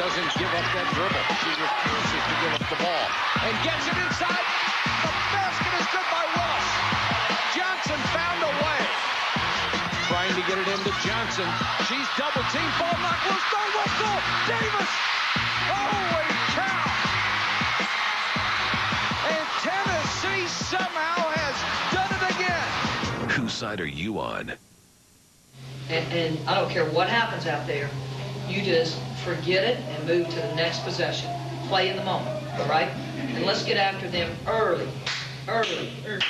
doesn't give up that dribble. She refuses to give up the ball. And gets it inside. The basket is good by Willis. Johnson found a way. Trying to get it into Johnson. She's double teamed. Ball knocked loose. No whistle. Davis. Holy cow. And Tennessee somehow has done it again. Whose side are you on? And I don't care what happens out there. You just forget it and move to the next possession. Play in the moment, all right? And let's get after them early. Got it?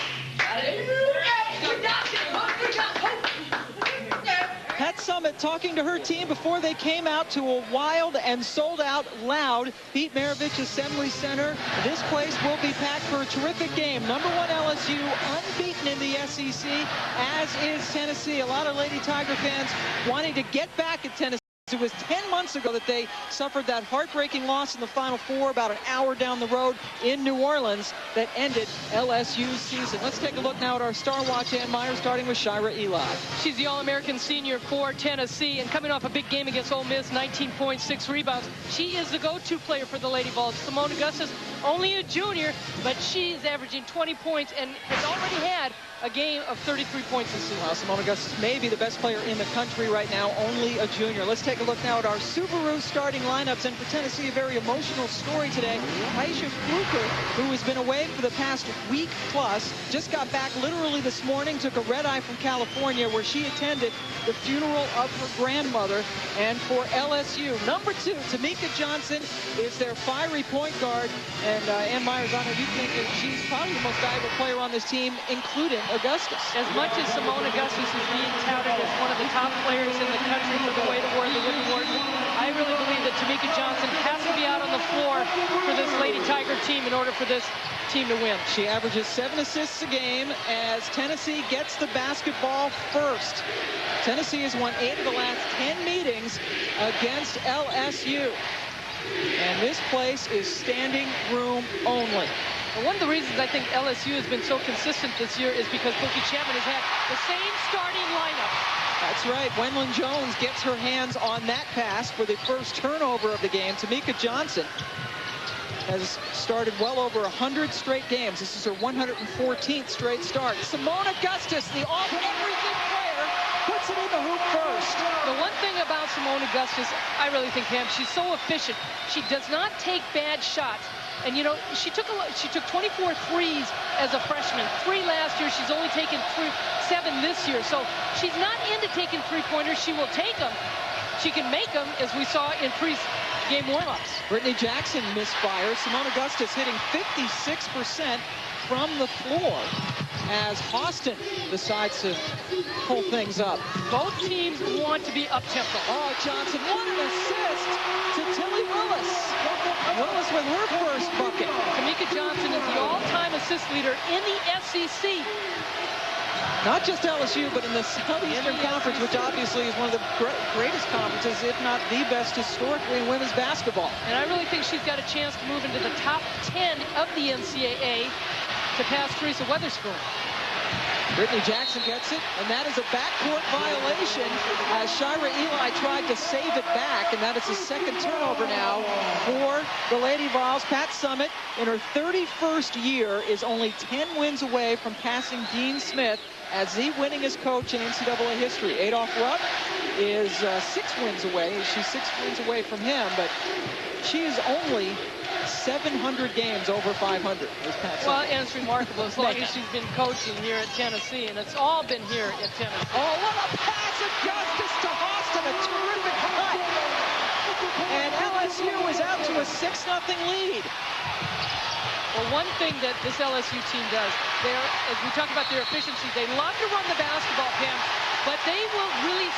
Pat Summitt talking to her team before they came out to a wild and sold-out loud Pete Maravich Assembly Center. This place will be packed for a terrific game. #1 LSU unbeaten in the SEC, as is Tennessee. A lot of Lady Tiger fans wanting to get back at Tennessee. It was 10 months ago that they suffered that heartbreaking loss in the Final Four about an hour down the road in New Orleans that ended LSU's season. Let's take a look now at our Star Watch, Ann Meyer, starting with Shira Eli. She's the All-American senior for Tennessee, and coming off a big game against Ole Miss, 19 points, 6 rebounds. She is the go-to player for the Lady Vols. Simone Augustus, only a junior, but she's averaging 20 points and has already had a game of 33 points this season. Well, Simone Augustus may be the best player in the country right now, only a junior. Let's take a look now at our Subaru starting lineups, and for Tennessee, a very emotional story today. Taisha Fluker, who has been away for the past week plus, just got back literally this morning, took a red-eye from California, where she attended the funeral of her grandmother. And for LSU, #2, Tamika Johnson is their fiery point guard, and Ann Myers, I know you think that she's probably the most valuable player on this team, including Augustus. As much as Simone Augustus is being touted as one of the top players in the country for the way to win the award, I really believe that Tamika Johnson has to be out on the floor for this Lady Tiger team in order for this team to win. She averages 7 assists a game as Tennessee gets the basketball first. Tennessee has won 8 of the last 10 meetings against LSU. And this place is standing room only. Well, one of the reasons I think LSU has been so consistent this year is because Bookie Chapman has had the same starting lineup. That's right. Wenlin Jones gets her hands on that pass for the first turnover of the game. Tamika Johnson has started well over 100 straight games. This is her 114th straight start. Simone Augustus, the all-everything player, puts it in the hoop first. The one thing about Simone Augustus, I really think, Pam, she's so efficient. She does not take bad shots. And, you know, she took 24 threes as a freshman. 3 last year. She's only taken 7 this year. So she's not into taking three-pointers. She will take them. She can make them, as we saw in pre-game warm-ups. Brittany Jackson misfires. Simone Augustus hitting 56% from the floor as Austin decides to pull things up. Both teams want to be up-tempo. Oh, Johnson, what an assist to Tilly Willis. Willis with her first bucket. Tamika Johnson is the all-time assist leader in the SEC. Not just LSU, but in the Southeastern Conference, which obviously is one of the greatest conferences, if not the best historically in women's basketball. And I really think she's got a chance to move into the top 10 of the NCAA to pass Teresa Weatherspoon. Brittany Jackson gets it, and that is a backcourt violation as Shira Eli tried to save it back, and that is the second turnover now for the Lady Vols. Pat Summitt, in her 31st year, is only 10 wins away from passing Dean Smith as the winningest coach in NCAA history. Adolph Rupp is 6 wins away. She's 6 wins away from him, but she is only 700 games over 500. Well, and it's remarkable as long as she's been coaching here at Tennessee, and it's all been here at Tennessee. Oh, what a pass! Augustus to Austin, a terrific cut. And LSU is out to a 6-0 lead. Well, one thing that this LSU team does, as we talk about their efficiency, they love to run the basketball, Pam, but they will really...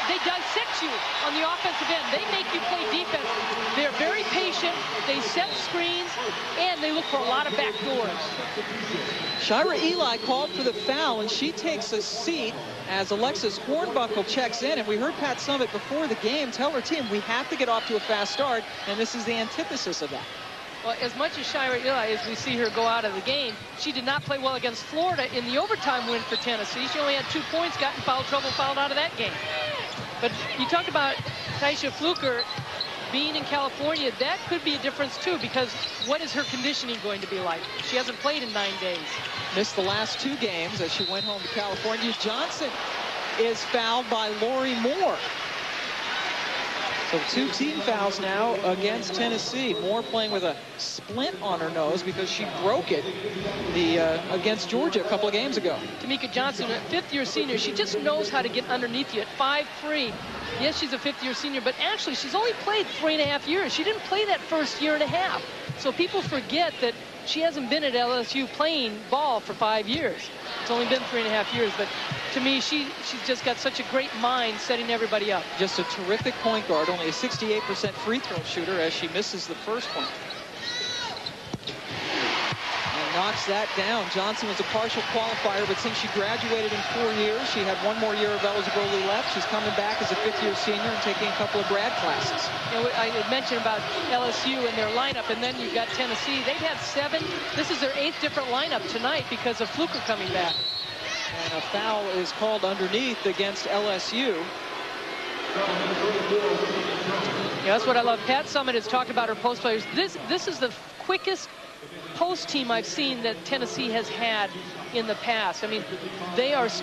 they dissect you on the offensive end. They make you play defense. They're very patient. They set screens, and they look for a lot of back doors. Shira Eli called for the foul, and she takes a seat as Alexis Hornbuckle checks in. And we heard Pat Summitt before the game tell her team, we have to get off to a fast start, and this is the antithesis of that. Well, as much as Shira Eli, as we see her go out of the game, she did not play well against Florida in the overtime win for Tennessee. She only had 2 points, got in foul trouble, fouled out of that game. But you talked about Taisha Fluker. being in California, that could be a difference too, because what is her conditioning going to be like? She hasn't played in 9 days. Missed the last 2 games as she went home to California. Johnson is fouled by Lori Moore. So 2 team fouls now against Tennessee. Moore playing with a splint on her nose because she broke it against Georgia a couple of games ago. Tamika Johnson, a 5th-year senior, she just knows how to get underneath you at 5'3". Yes, she's a 5th-year senior, but actually she's only played 3.5 years. She didn't play that first year and a half. So people forget that she hasn't been at LSU playing ball for 5 years. It's only been 3.5 years, but to me, she's just got such a great mind setting everybody up. Just a terrific point guard, only a 68% free throw shooter as she misses the first one. And knocks that down. Johnson was a partial qualifier, but since she graduated in 4 years, she had 1 more year of eligibility left. She's coming back as a 5th-year senior and taking a couple of grad classes. You know, I had mentioned about LSU and their lineup, and then you've got Tennessee. They've had 7. This is their 8th different lineup tonight because of Fluker coming back. And a foul is called underneath against LSU. Yeah, that's what I love. Pat Summitt has talked about her post players. This is the quickest post team I've seen that Tennessee has had in the past. I mean,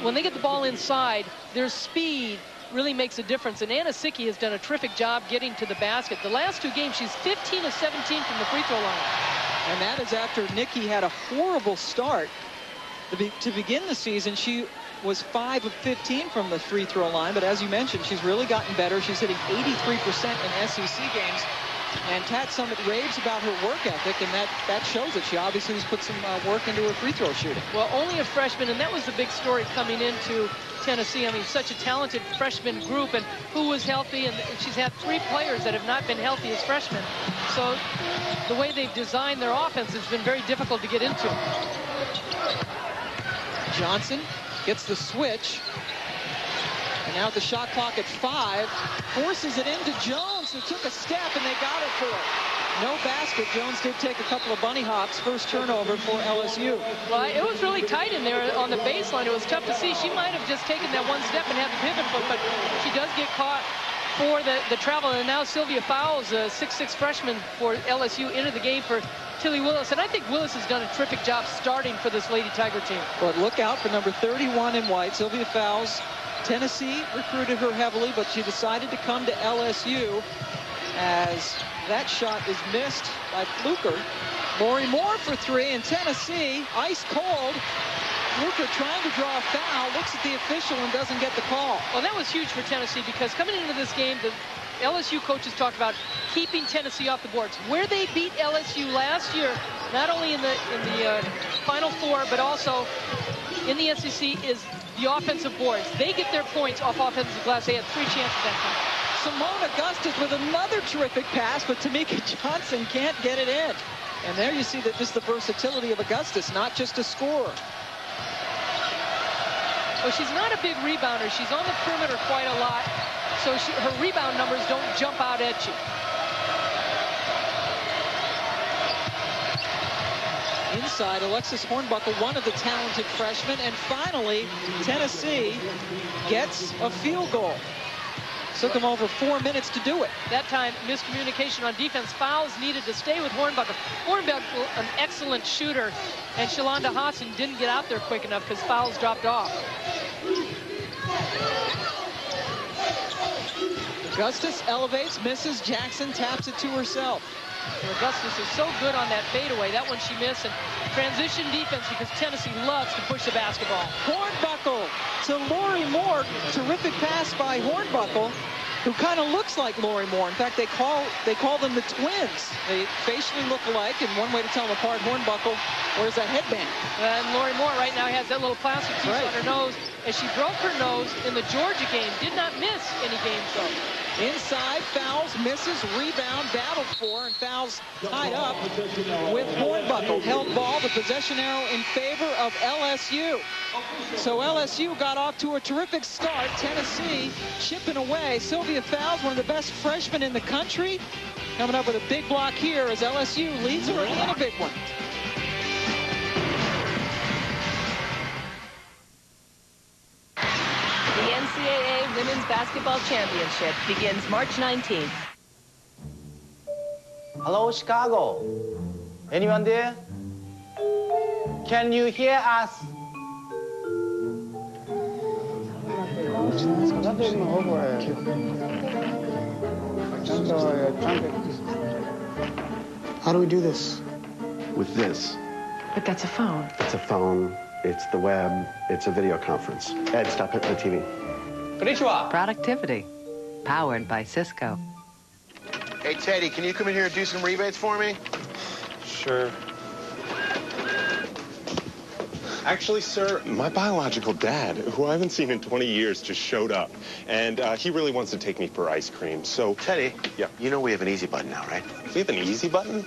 when they get the ball inside, their speed really makes a difference. And Anna Sicki has done a terrific job getting to the basket. The last 2 games, she's 15 of 17 from the free throw line. And that is after Nikki had a horrible start. To begin the season, she was 5 of 15 from the free throw line, but as you mentioned, she's really gotten better. She's hitting 83% in SEC games, and Pat Summitt raves about her work ethic, and that shows it. She obviously has put some work into her free throw shooting. Well, only a freshman, and that was the big story coming into Tennessee. I mean, such a talented freshman group, and who was healthy, and she's had 3 players that have not been healthy as freshmen. So the way they've designed their offense has been very difficult to get into. Johnson gets the switch. And now the shot clock at 5. Forces it into Jones, who took a step, and they got it for her. No basket. Jones did take a couple of bunny hops. First turnover for LSU. Well, it was really tight in there on the baseline. It was tough to see. She might have just taken that 1 step and had the pivot foot, but she does get caught for the travel. And now Sylvia Fowles, a 6'6" freshman for LSU, entered the game for Tilly Willis, and I think Willis has done a terrific job starting for this Lady Tiger team. But look out for number 31 in white, Sylvia Fowles. Tennessee recruited her heavily, but she decided to come to LSU as that shot is missed by Fluker. Lori Moore for 3, and Tennessee, ice cold. Fluker trying to draw a foul, looks at the official and doesn't get the call. Well, that was huge for Tennessee because coming into this game, the LSU coaches talked about keeping Tennessee off the boards. Where they beat LSU last year, not only in the Final Four, but also in the SEC, is the offensive boards. They get their points off offensive glass. They had 3 chances that time. Simone Augustus with another terrific pass, but Tamika Johnson can't get it in. And there you see that just the versatility of Augustus, not just a scorer. Well, she's not a big rebounder. She's on the perimeter quite a lot, so her rebound numbers don't jump out at you. Inside, Alexis Hornbuckle, one of the talented freshmen, and finally, Tennessee gets a field goal. Took them over 4 minutes to do it. That time, miscommunication on defense. Fouls needed to stay with Hornbuckle. Hornbuckle, an excellent shooter, and Shalonda Hodson didn't get out there quick enough because fouls dropped off. Augustus elevates, misses. Jackson taps it to herself. And Augustus is so good on that fadeaway. That one she missed. And transition defense because Tennessee loves to push the basketball. Hornbuckle to Lori Moore. Terrific pass by Hornbuckle, who kind of looks like Lori Moore. In fact, they call them the twins. They facially look alike, and one way to tell them apart, Hornbuckle wears a headband. And Lori Moore right now has that little plastic piece on her nose. As she broke her nose in the Georgia game, did not miss any games though. Inside, Fowles misses, rebound, battled for, and Fowles tied up with Hornbuckle. Held ball, the possession arrow in favor of LSU. So LSU got off to a terrific start. Tennessee chipping away. Sylvia Fowles, one of the best freshmen in the country, coming up with a big block here as LSU leads her in a big one. The NCAA Women's Basketball Championship begins March 19th. Hello, Chicago. Anyone there? Can you hear us? How do we do this? With this. But that's a phone. It's a phone, it's the web, it's a video conference. Ed, stop hitting the TV. Konnichiwa. Productivity. Powered by Cisco. Hey, Teddy, can you come in here and do some rebates for me? Sure. Actually, sir, my biological dad, who I haven't seen in 20 years, just showed up. And he really wants to take me for ice cream. So, Teddy, yeah. You know we have an easy button now, right? We have an easy button?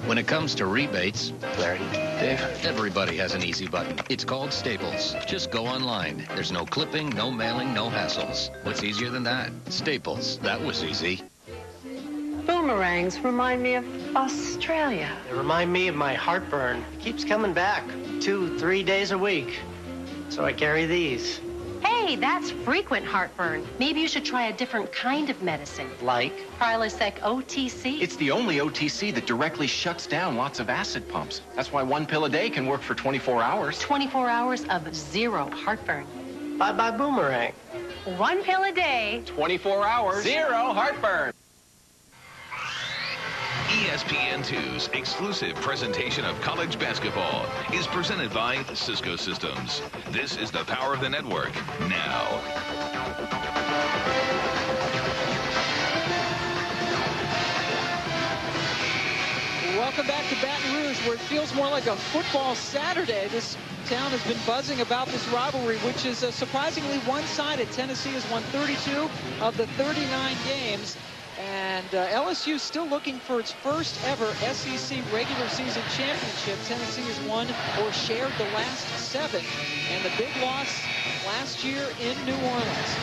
When it comes to rebates, Larry, Dave, everybody has an easy button. It's called Staples. Just go online. There's no clipping, no mailing, no hassles. What's easier than that? Staples. That was easy. Boomerangs remind me of Australia. They remind me of my heartburn. It keeps coming back 2-3 days a week. So I carry these. Hey, that's frequent heartburn. Maybe you should try a different kind of medicine. Like? Prilosec OTC. It's the only OTC that directly shuts down lots of acid pumps. That's why 1 pill a day can work for 24 hours. 24 hours of zero heartburn. Bye-bye boomerang. 1 pill a day. 24 hours. Zero heartburn. ESPN2's exclusive presentation of college basketball is presented by Cisco Systems. This is the power of the network now. Welcome back to Baton Rouge, where it feels more like a football Saturday. This town has been buzzing about this rivalry, which is surprisingly one-sided. Tennessee has won 32 of the 39 games. And LSU still looking for its first ever SEC regular season championship. Tennessee has won or shared the last 7. And the big loss last year in New Orleans.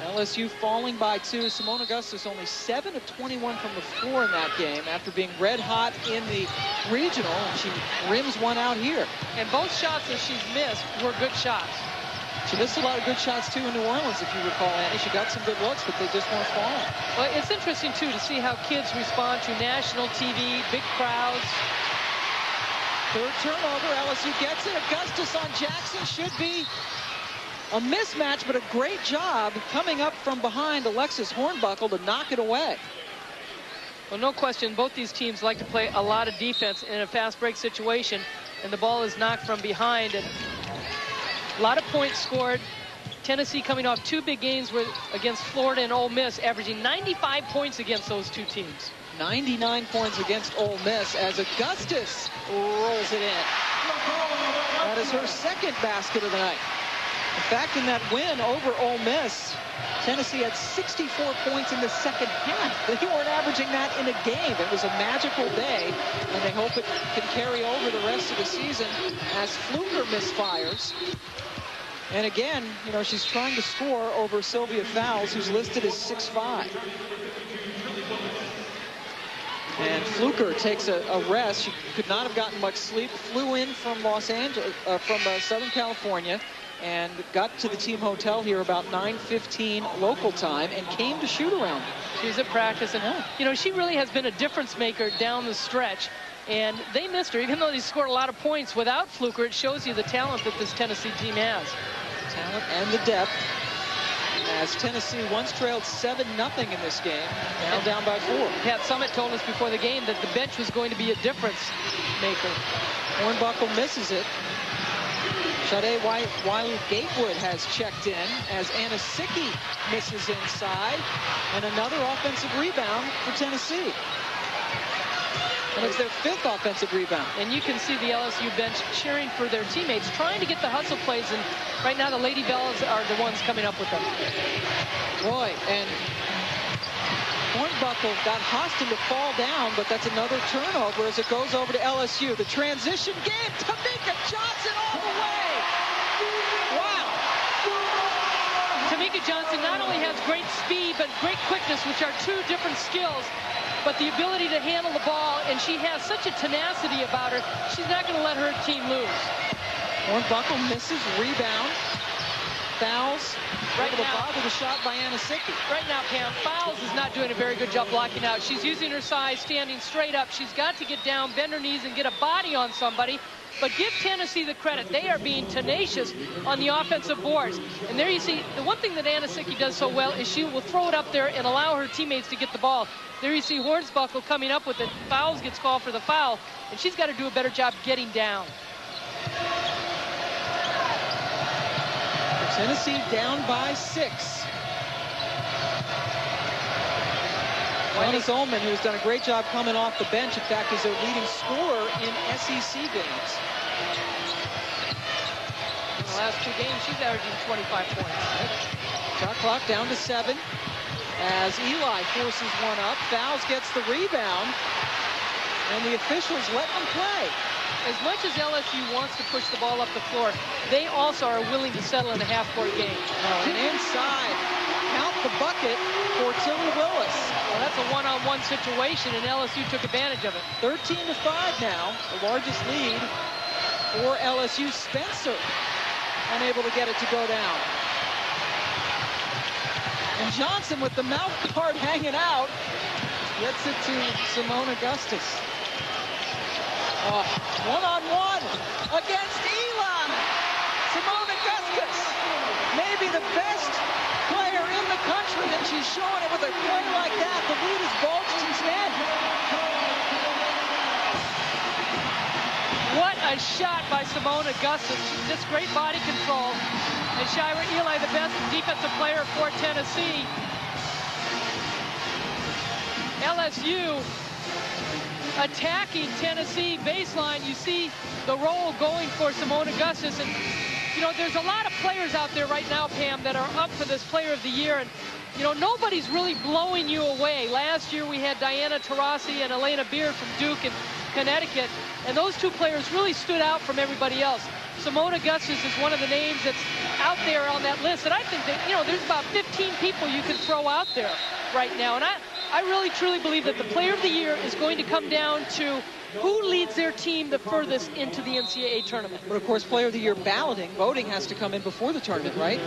LSU falling by 2. Simone Augustus only 7 of 21 from the floor in that game after being red hot in the regional. And she rims one out here. And both shots that she's missed were good shots. She missed a lot of good shots, too, in New Orleans, if you recall, Annie. She got some good looks, but they just weren't falling. Well, it's interesting, too, to see how kids respond to national TV, big crowds. Third turnover. LSU gets it. Augustus on Jackson should be a mismatch, but a great job coming up from behind Alexis Hornbuckle to knock it away. Well, no question, both these teams like to play a lot of defense in a fast break situation, and the ball is knocked from behind. And a lot of points scored. Tennessee coming off 2 big games against Florida and Ole Miss, averaging 95 points against those 2 teams. 99 points against Ole Miss as Augustus rolls it in. That is her second basket of the night. In fact, in that win over Ole Miss, Tennessee had 64 points in the second half. They weren't averaging that in a game. It was a magical day, and they hope it can carry over the rest of the season as Fluker misfires. And again, you know, she's trying to score over Sylvia Fowles, who's listed as 6'5". And Fluker takes a rest. She could not have gotten much sleep. Flew in from Los Angeles, from Southern California, and got to the team hotel here about 9:15 local time and came to shoot around. She's at practice, and you know, she really has been a difference maker down the stretch. And they missed her, even though they scored a lot of points without Fluker. It shows you the talent that this Tennessee team has. Talent and the depth. As Tennessee once trailed 7-0 in this game, now down by 4. Pat Summitt told us before the game that the bench was going to be a difference maker. Hornbuckle misses it. Sade Wiley-Gatewood has checked in as Anna Sicki misses inside. And another offensive rebound for Tennessee. And it's their 5th offensive rebound. And you can see the LSU bench cheering for their teammates, trying to get the hustle plays. And right now the Lady Vols are the ones coming up with them. Boy, and Hornbuckle got Hostin to fall down, but that's another turnover as it goes over to LSU. The transition game, Tamika Johnson all the way. Wow. Tamika Johnson not only has great speed, but great quickness, which are 2 different skills. But the ability to handle the ball, and she has such a tenacity about her, she's not going to let her team lose. Hornbuckle misses, rebound. Fouls able to bother the shot by Anisicki. Right now, Pam, Fowles is not doing a very good job blocking out. She's using her size, standing straight up. She's got to get down, bend her knees, and get a body on somebody. But give Tennessee the credit. They are being tenacious on the offensive boards. And there you see, the one thing that Anisicki does so well is she will throw it up there and allow her teammates to get the ball. There you see Hornsbuckle coming up with it. Fowles gets called for the foul, and she's got to do a better job getting down. Tennessee down by 6. Jonas Ullman, who's done a great job coming off the bench, in fact, is their leading scorer in SEC games. In the last 2 games, she's averaging 25 points. Shot clock down to 7 as Eli forces one up. Fowles gets the rebound, and the officials let them play. As much as LSU wants to push the ball up the floor, they also are willing to settle in a half-court game. And inside, count the bucket for Tilly Willis. Well, that's a one-on-one situation, and LSU took advantage of it. 13-5 now, the largest lead for LSU. Spencer unable to get it to go down. And Johnson with the mouth guard hanging out gets it to Simone Augustus. One-on-one against Eli. Simone Augustus, maybe the best player in the country, and she's showing it with a play like that. The lead is bulged to 10. What a shot by Simone Augustus. Just great body control. And Shira Eli, the best defensive player for Tennessee. LSU attacking Tennessee baseline. You see the roll going for Simone Augustus. And, you know, there's a lot of players out there right now, Pam, that are up for this Player of the Year. And, you know, nobody's really blowing you away. Last year we had Diana Taurasi and Elena Beard from Duke and Connecticut. And those two players really stood out from everybody else. Simone Augustus is one of the names that's out there on that list. And I think that, you know, there's about 15 people you can throw out there right now. And I really, truly believe that the Player of the Year is going to come down to who leads their team the furthest into the NCAA tournament. But, of course, Player of the Year voting has to come in before the tournament, right?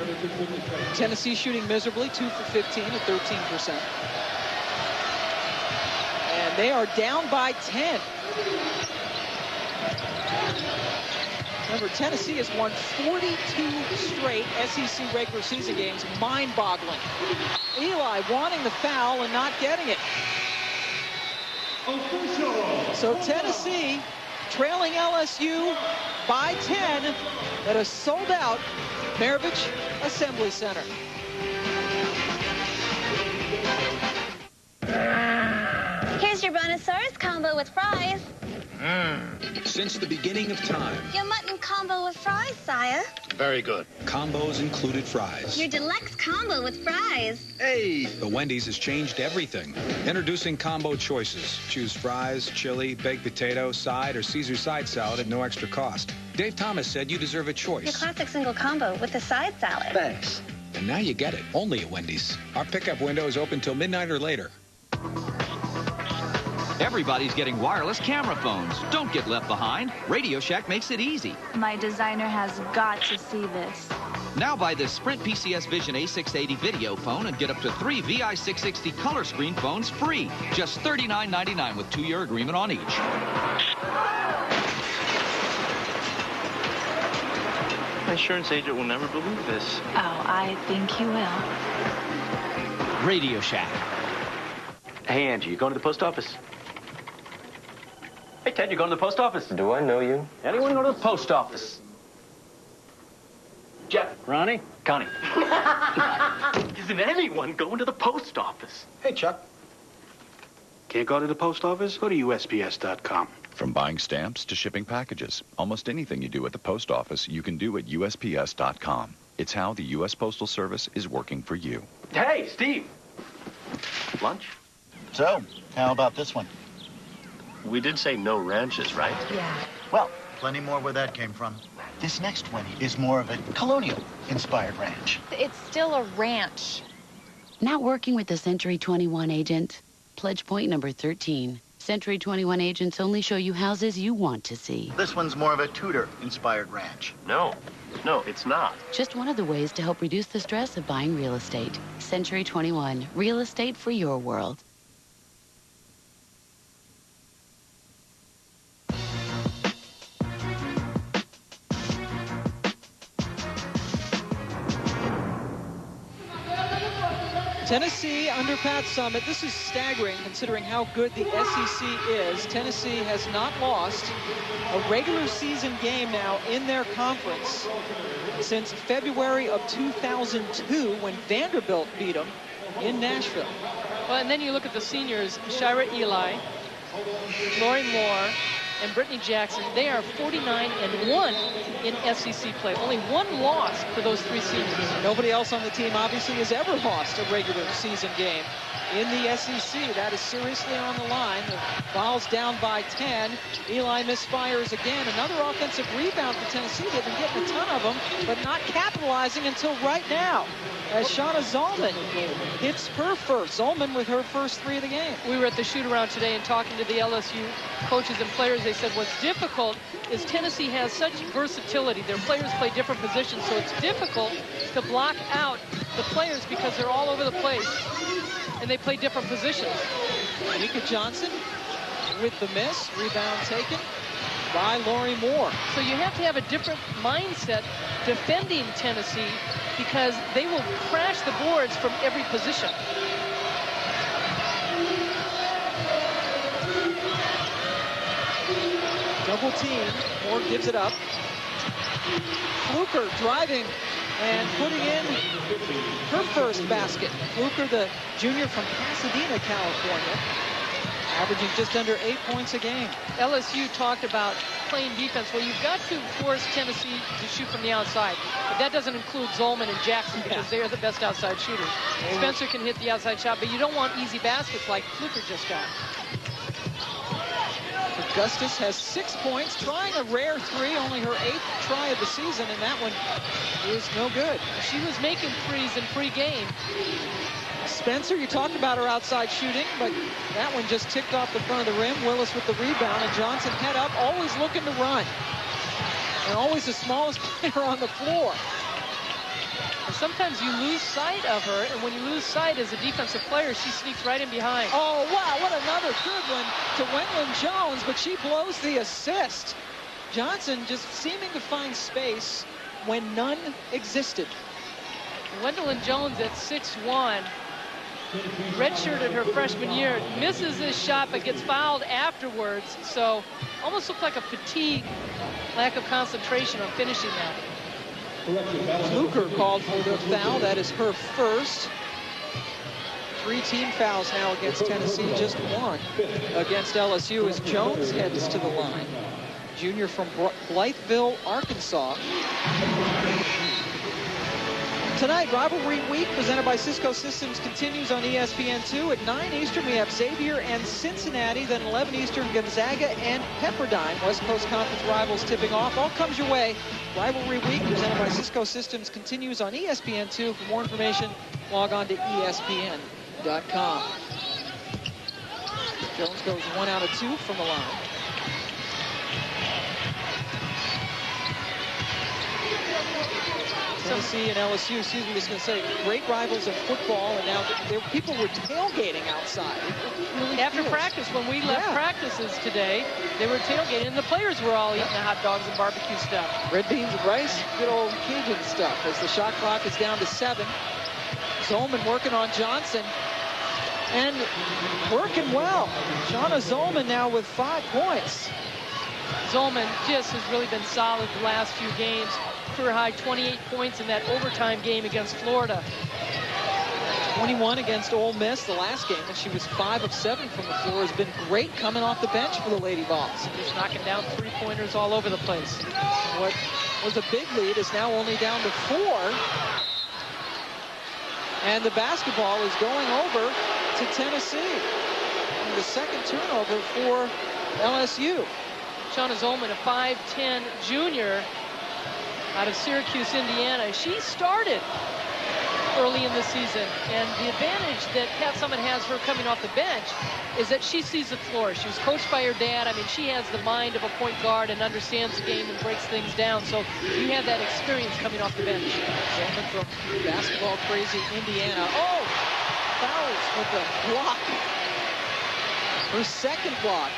Tennessee shooting miserably, 2 for 15 at 13%. And they are down by 10. Remember, Tennessee has won 42 straight SEC regular season games. Mind-boggling. Eli wanting the foul and not getting it. So Tennessee trailing LSU by 10 at a sold-out Maravich Assembly Center. Here's your Brontosaurus combo with fries. Since the beginning of time. Your mutton combo with fries, sire. Very good. Combos included fries. Your deluxe combo with fries. Hey! The Wendy's has changed everything. Introducing combo choices. Choose fries, chili, baked potato, side, or Caesar side salad at no extra cost. Dave Thomas said you deserve a choice. Your classic single combo with the side salad. Thanks. And now you get it. Only at Wendy's. Our pickup window is open till midnight or later. Everybody's getting wireless camera phones. Don't get left behind. Radio Shack makes it easy. My designer has got to see this. Now buy this Sprint PCS Vision A680 video phone and get up to 3 VI660 color screen phones free. Just $39.99 with 2-year agreement on each. My insurance agent will never believe this. Oh, I think he will. Radio Shack. Hey, Angie, you going to the post office? Hey, Ted, you going to the post office? Do I know you? Anyone go to the post office? Jeff. Ronnie. Connie. Isn't anyone going to the post office? Hey, Chuck. Can't go to the post office? Go to USPS.com. From buying stamps to shipping packages, almost anything you do at the post office, you can do at USPS.com. It's how the U.S. Postal Service is working for you. Hey, Steve. Lunch? So, how about this one? We did say no ranches, right? Yeah. Well, plenty more where that came from. This next one is more of a colonial-inspired ranch. It's still a ranch. Not working with the Century 21 agent. Pledge point number 13. Century 21 agents only show you houses you want to see. This one's more of a Tudor-inspired ranch. No. No, it's not. Just one of the ways to help reduce the stress of buying real estate. Century 21, real estate for your world. Tennessee under Pat Summitt. This is staggering considering how good the SEC is. Tennessee has not lost a regular season game now in their conference since February of 2002 when Vanderbilt beat them in Nashville. Well, and then you look at the seniors, Shira Eli, Lori Moore, and Brittany Jackson. They are 49-1 in SEC play. Only one loss for those three seniors. Nobody else on the team obviously has ever lost a regular season game in the SEC. That is seriously on the line. The Vols down by 10. Eli misfires again. Another offensive rebound for Tennessee. They've been getting a ton of them, but not capitalizing until right now, as Shauna Zolman hits her first. Zolman with her first three of the game. We were at the shoot-around today and talking to the LSU coaches and players. They said what's difficult is Tennessee has such versatility. Their players play different positions, so it's difficult to block out the players because they're all over the place and they play different positions. Mika Johnson with the miss. Rebound taken by Lori Moore. So you have to have a different mindset defending Tennessee because they will crash the boards from every position. Double team. Moore gives it up. Fluker driving and putting in her first basket. Fluker, the junior from Pasadena, California, averaging just under 8 points a game. LSU talked about playing defense. Well, you've got to force Tennessee to shoot from the outside. But that doesn't include Zolman and Jackson because they are the best outside shooters. Spencer can hit the outside shot, but you don't want easy baskets like Fluker just got. Augustus has 6 points, trying a rare three, only her 8th try of the season, and that one is no good. She was making threes in pre-game. Spencer, you talked about her outside shooting, but that one just ticked off the front of the rim. Willis with the rebound, and Johnson head up, always looking to run. And always the smallest player on the floor. And sometimes you lose sight of her, and when you lose sight as a defensive player, she sneaks right in behind. Oh, wow, what another good one to Wendland Jones, but she blows the assist. Johnson just seeming to find space when none existed. Wendland Jones at 6'1", redshirted her freshman year, misses this shot but gets fouled afterwards, so almost looked like a fatigue, lack of concentration on finishing that. Fluker called for the foul. That is her first. 3 team fouls now against Tennessee, just 1 against LSU as Jones heads to the line. Junior from Blytheville, Arkansas. Tonight, Rivalry Week presented by Cisco Systems continues on ESPN2. At 9 Eastern, we have Xavier and Cincinnati. Then 11 Eastern, Gonzaga and Pepperdine. West Coast Conference rivals tipping off. All comes your way. Rivalry Week presented by Cisco Systems continues on ESPN2. For more information, log on to ESPN.com. Jones goes 1 out of 2 from the line. Tennessee and LSU, excuse me, I was going to say, great rivals in football, and now people were tailgating outside. Really after practice, when we left practices today, they were tailgating, and the players were all eating the hot dogs and barbecue stuff. Red beans and rice, good old Cajun stuff, as the shot clock is down to 7. Zolman working on Johnson, and working well. Shauna Zolman now with 5 points. Zolman just has really been solid the last few games. Career high 28 points in that overtime game against Florida. 21 against Ole Miss the last game, and she was 5 of 7 from the floor. Has been great coming off the bench for the Lady Vols. Just knocking down 3-pointers all over the place. What was a big lead is now only down to 4. And the basketball is going over to Tennessee. And the second turnover for LSU. Shauna Zolman, a 5'10 junior out of Syracuse, Indiana. She started early in the season. And the advantage that Pat Summitt has her coming off the bench is that she sees the floor. She was coached by her dad. I mean, she has the mind of a point guard and understands the game and breaks things down. So you have that experience coming off the bench. Zolman from basketball crazy Indiana. Oh, fouls with the block. Her second block.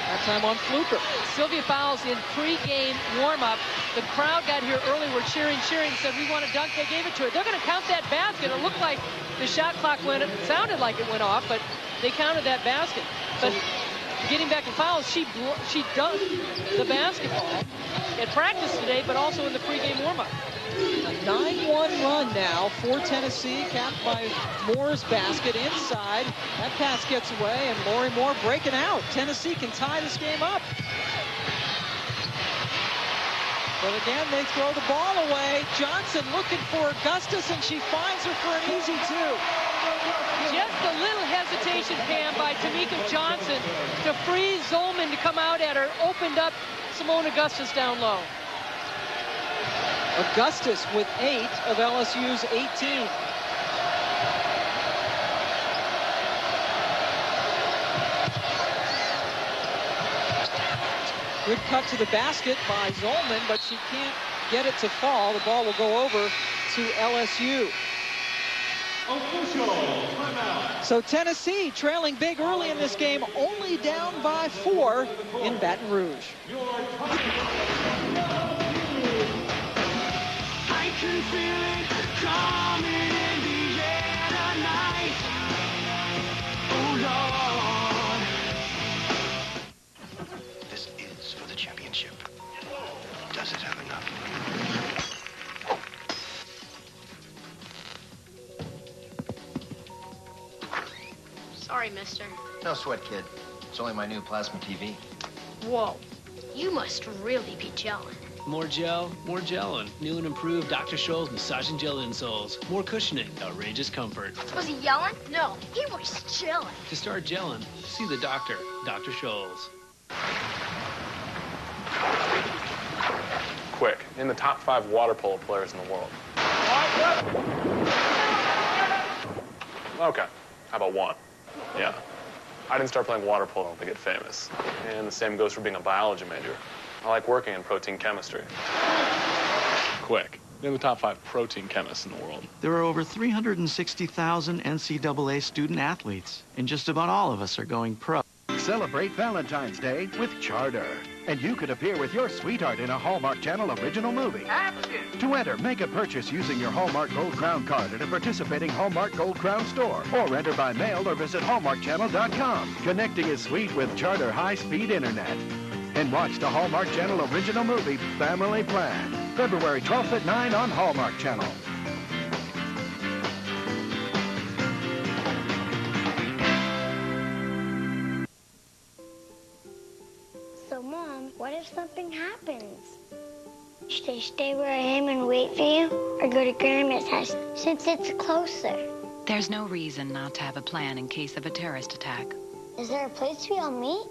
That time on Fluker. Sylvia Fowles in pre-game warm-up. The crowd got here early. We're cheering, said, we want to dunk. They gave it to her. They're going to count that basket. It looked like the shot clock it sounded like it went off, but they counted that basket. But getting back to Fowles, she dunked the basketball at practice today, but also in the pre-game warm-up. A 9-1 run now for Tennessee, capped by Moore's basket inside. That pass gets away, and Lori Moore breaking out. Tennessee can tie this game up. But again, they throw the ball away. Johnson looking for Augustus, and she finds her for an easy two. Just a little hesitation, Pam, by Tamika Johnson to freeze Zolman to come out at her. Opened up Simone Augustus down low. Augustus with 8 of LSU's 18. Good cut to the basket by Zolman, but she can't get it to fall. The ball will go over to LSU. So Tennessee trailing big early in this game, only down by 4 in Baton Rouge. I can feel it coming in the air tonight. Oh Lord. This is for the championship. Does it have enough? Sorry, mister. No sweat, kid. It's only my new plasma TV. Whoa. You must really be gelling. More gel, more gelling. New and improved Dr. Scholl's massaging gel insoles. More cushioning, outrageous comfort. Was he yelling? No, he was gelling. To start gelling, see the doctor, Dr. Scholl's. Quick, in the top 5 water polo players in the world. Okay, how about 1? Yeah. I didn't start playing water polo to get famous. And the same goes for being a biology major. I like working in protein chemistry. Quick, in the top 5 protein chemists in the world. There are over 360,000 NCAA student athletes, and just about all of us are going pro. Celebrate Valentine's Day with Charter. And you could appear with your sweetheart in a Hallmark Channel original movie. To enter, make a purchase using your Hallmark Gold Crown card at a participating Hallmark Gold Crown store. Or enter by mail or visit HallmarkChannel.com. Connecting is sweet with Charter high-speed internet. And watch the Hallmark Channel original movie, Family Plan. February 12th at 9 on Hallmark Channel. So, Mom, what if something happens? Should I stay where I am and wait for you? Or go to Grandma's house, since it's closer? There's no reason not to have a plan in case of a terrorist attack. Is there a place we all meet?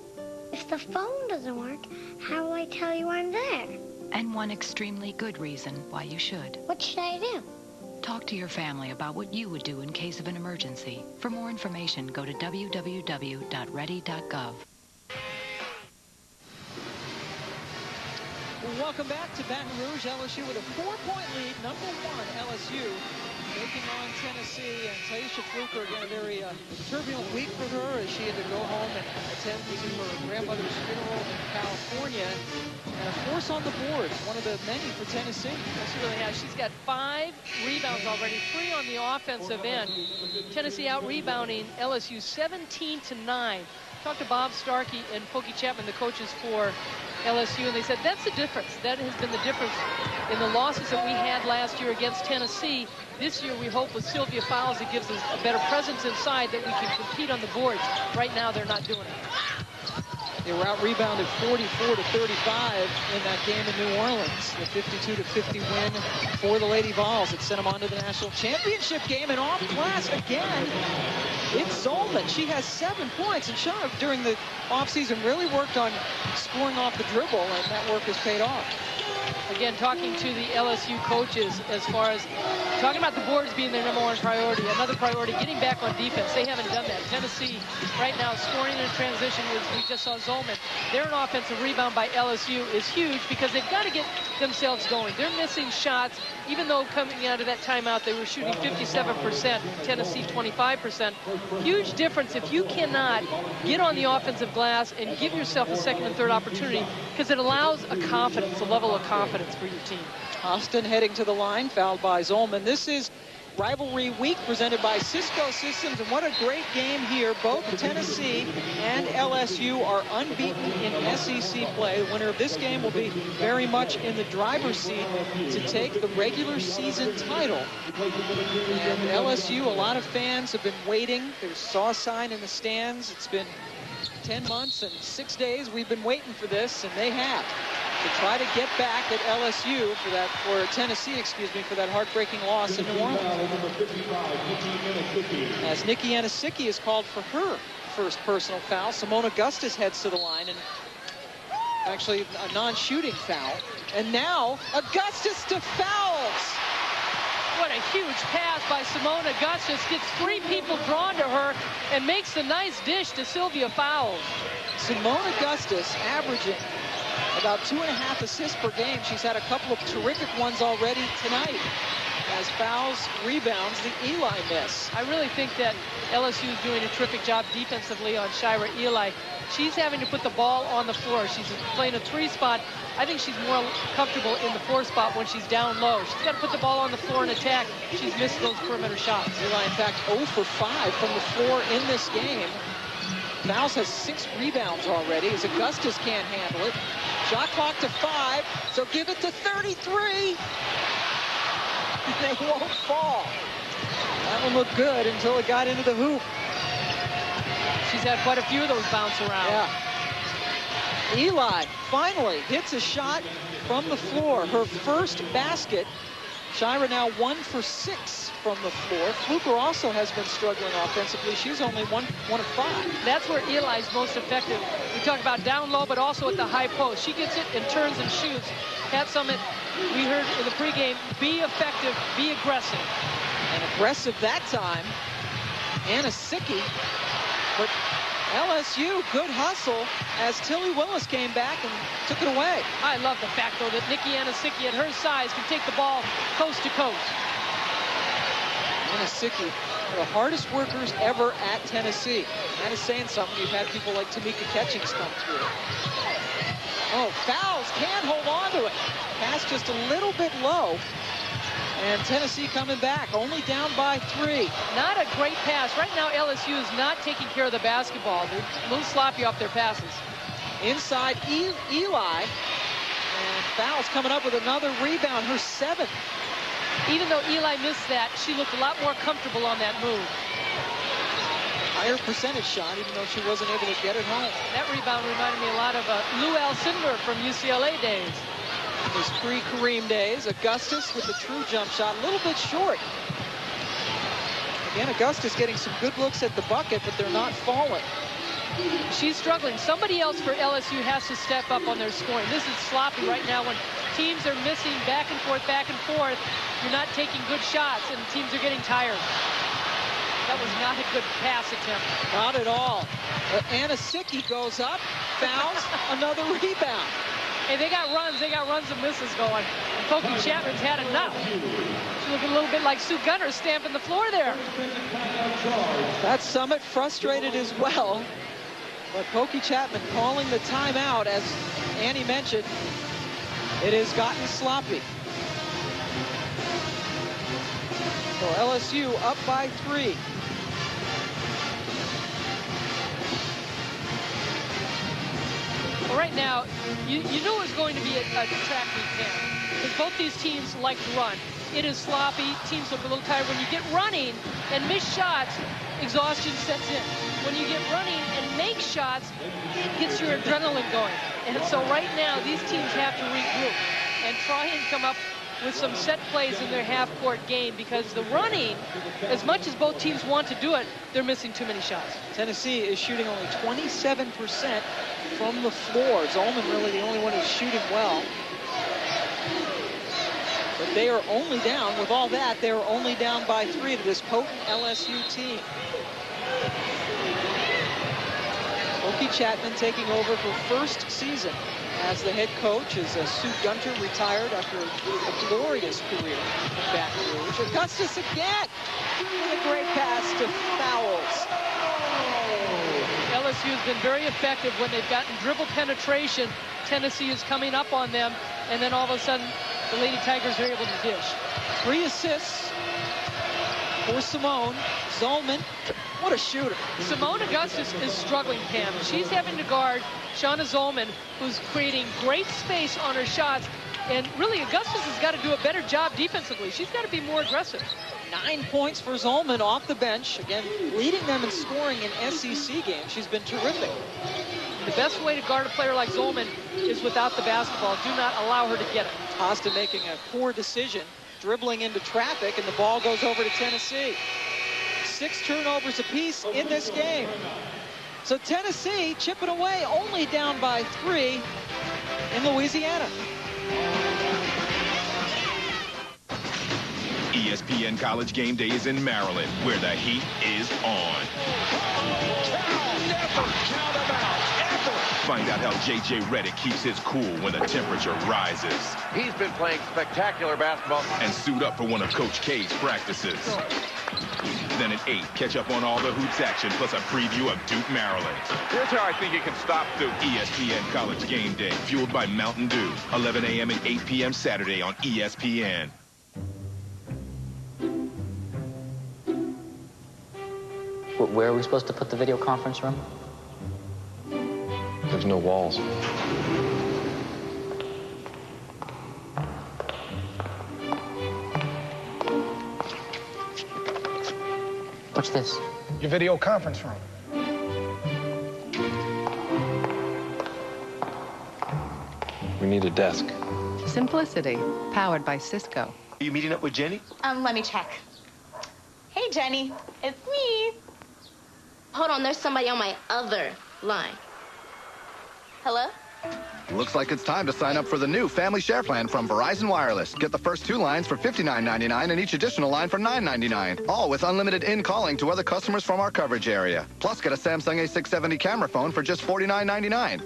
If the phone doesn't work, how will I tell you I'm there? And one extremely good reason why you should. What should I do? Talk to your family about what you would do in case of an emergency. For more information, go to www.ready.gov. Welcome back to Baton Rouge. LSU with a 4-point lead. Number 1, LSU taking on Tennessee. And Taisha Fluker, again, a very turbulent week for her as she had to go home and attend to her grandmother's funeral in California. And a force on the board, one of the many for Tennessee. Well, she really has. She's got 5 rebounds already, 3 on the offensive end. Tennessee out-rebounding LSU 17-9. Talked to Bob Starkey and Pokey Chapman, the coaches for LSU, and they said that's the difference. That has been the difference in the losses that we had last year against Tennessee. This year we hope with Sylvia Fowles it gives us a better presence inside that we can compete on the boards. Right now they're not doing it. They were out-rebounded 44-35 in that game in New Orleans. The 52-50 win for the Lady Vols. It sent them on to the national championship game, and off glass again. It's Zolman. She has 7 points, and Shaw during the offseason really worked on scoring off the dribble, and that work has paid off. Again, talking to the LSU coaches as far as Talking about the boards being their #1 priority, another priority, getting back on defense. They haven't done that. Tennessee right now scoring in transition with, we just saw Zolman. Their offensive rebound by LSU is huge because they've got to get themselves going. They're missing shots, even though coming out of that timeout they were shooting 57%, Tennessee 25%. Huge difference if you cannot get on the offensive glass and give yourself a second and third opportunity, because it allows a confidence, a level of confidence for your team. Austin heading to the line, fouled by Zolman. This is Rivalry Week presented by Cisco Systems, and what a great game here. Both Tennessee and LSU are unbeaten in SEC play. The winner of this game will be very much in the driver's seat to take the regular season title. And LSU, a lot of fans have been waiting. There's saw a sign in the stands. It's been 10 months and 6 days we've been waiting for this, and they have. To try to get back at LSU for Tennessee, excuse me, for that heartbreaking loss in New Orleans. As Nikki Anisicki is called for her first personal foul, Simone Augustus heads to the line, and actually a non-shooting foul. And now Augustus to fouls. What a huge pass by Simone Augustus. Gets 3 people drawn to her and makes the nice dish to Sylvia Fowles. Simone Augustus averaging about 2.5 assists per game. She's had a couple of terrific ones already tonight. As Fowles rebounds the Eli miss. I really think that LSU is doing a terrific job defensively on Shira Eli. She's having to put the ball on the floor. She's playing a 3 spot. I think she's more comfortable in the 4 spot when she's down low. She's got to put the ball on the floor and attack. She's missed those perimeter shots. Eli, in fact, 0 for 5 from the floor in this game. Fowles has 6 rebounds already as Augustus can't handle it. Shot clock to 5, so give it to 33. They won't fall. That one looked good until it got into the hoop. She's had quite a few of those bounce around. Yeah. Eli finally hits a shot from the floor. Her first basket. Shira now 1 for 6 from the floor. Fluker also has been struggling offensively. She's only one of 5. That's where Eli's most effective. We talk about down low, but also at the high post. She gets it and turns and shoots. Pat Summitt, we heard in the pregame, be effective, be aggressive. And aggressive that time. Anisicki, but LSU, good hustle as Tilly Willis came back and took it away. I love the fact, though, that Nikki Anisicki at her size can take the ball coast to coast. Anisicki, one of the hardest workers ever at Tennessee. That is saying something. You've had people like Tamika Catchings come through. Oh, Fowles can't hold on to it. Pass just a little bit low. And Tennessee coming back, only down by 3. Not a great pass. Right now, LSU is not taking care of the basketball. They're a little sloppy off their passes. Inside Eli. And Fowles coming up with another rebound, her 7th. Even though Eli missed that, she looked a lot more comfortable on that move. Higher percentage shot, even though she wasn't able to get it home. That rebound reminded me a lot of Lou Alcindor from UCLA days. His pre-Kareem days. Augustus with the true jump shot, a little bit short. Again, Augustus getting some good looks at the bucket, but they're not falling. She's struggling. Somebody else for LSU has to step up on their scoring. This is sloppy right now when teams are missing back and forth, back and forth. You're not taking good shots, and teams are getting tired. That was not a good pass attempt. Not at all. Anisicki goes up, fouls, another rebound. Hey, they got runs and misses going. And Pokey Chapman's had enough. She's looking a little bit like Sue Gunner stamping the floor there. That's Summitt frustrated as well. But Pokey Chapman calling the timeout, as Annie mentioned. It has gotten sloppy. So LSU up by 3. Well, right now, you knew it was going to be a track meet camp, because both these teams like to run. It is sloppy. Teams look a little tired. When you get running and miss shots, exhaustion sets in. When you get running and make shots, it gets your adrenaline going. And so right now, these teams have to regroup and try and come up with some set plays in their half-court game, because the running, as much as both teams want to do it, they're missing too many shots. Tennessee is shooting only 27% from the floor. Zolman really the only one who's shooting well. But They are only down, with all that, they are only down by 3 to this potent LSU team. Okie Chapman taking over for first season as the head coach, as Sue Gunter retired after a glorious career in Baton Rouge. Augustus again with a great pass to Fowles. LSU has been very effective when they've gotten dribble penetration. Tennessee is coming up on them, and then all of a sudden the Lady Tigers are able to dish. 3 assists for Simone. Zolman, what a shooter. Simone Augustus is struggling, Pam. She's having to guard Shauna Zolman, who's creating great space on her shots. And really, Augustus has got to do a better job defensively. She's got to be more aggressive. 9 points for Zolman off the bench. Again, leading them in scoring in SEC games. She's been terrific. The best way to guard a player like Zolman is without the basketball. Do not allow her to get it. Costa making a poor decision, dribbling into traffic, and the ball goes over to Tennessee. 6 turnovers apiece in this game. So Tennessee chipping away, only down by 3 in Louisiana. ESPN College Game Day is in Maryland, where the heat is on. Never count him out, ever. Find out how J.J. Redick keeps his cool when the temperature rises. He's been playing spectacular basketball. And suit up for one of Coach K's practices. Then at 8, catch up on all the hoops action, plus a preview of Duke, Maryland. Here's how I think you can stop Duke. ESPN College Game Day, fueled by Mountain Dew. 11 a.m. and 8 p.m. Saturday on ESPN. Where are we supposed to put the video conference room? There's no walls. What's this? Your video conference room. We need a desk. Simplicity, powered by Cisco. Are you meeting up with Jenny? Let me check. Hey, Jenny, it's me. Hold on, there's somebody on my other line. Hello? Looks like it's time to sign up for the new Family Share Plan from Verizon Wireless. Get the first 2 lines for $59.99 and each additional line for $9.99. All with unlimited in-calling to other customers from our coverage area. Plus, get a Samsung A670 camera phone for just $49.99.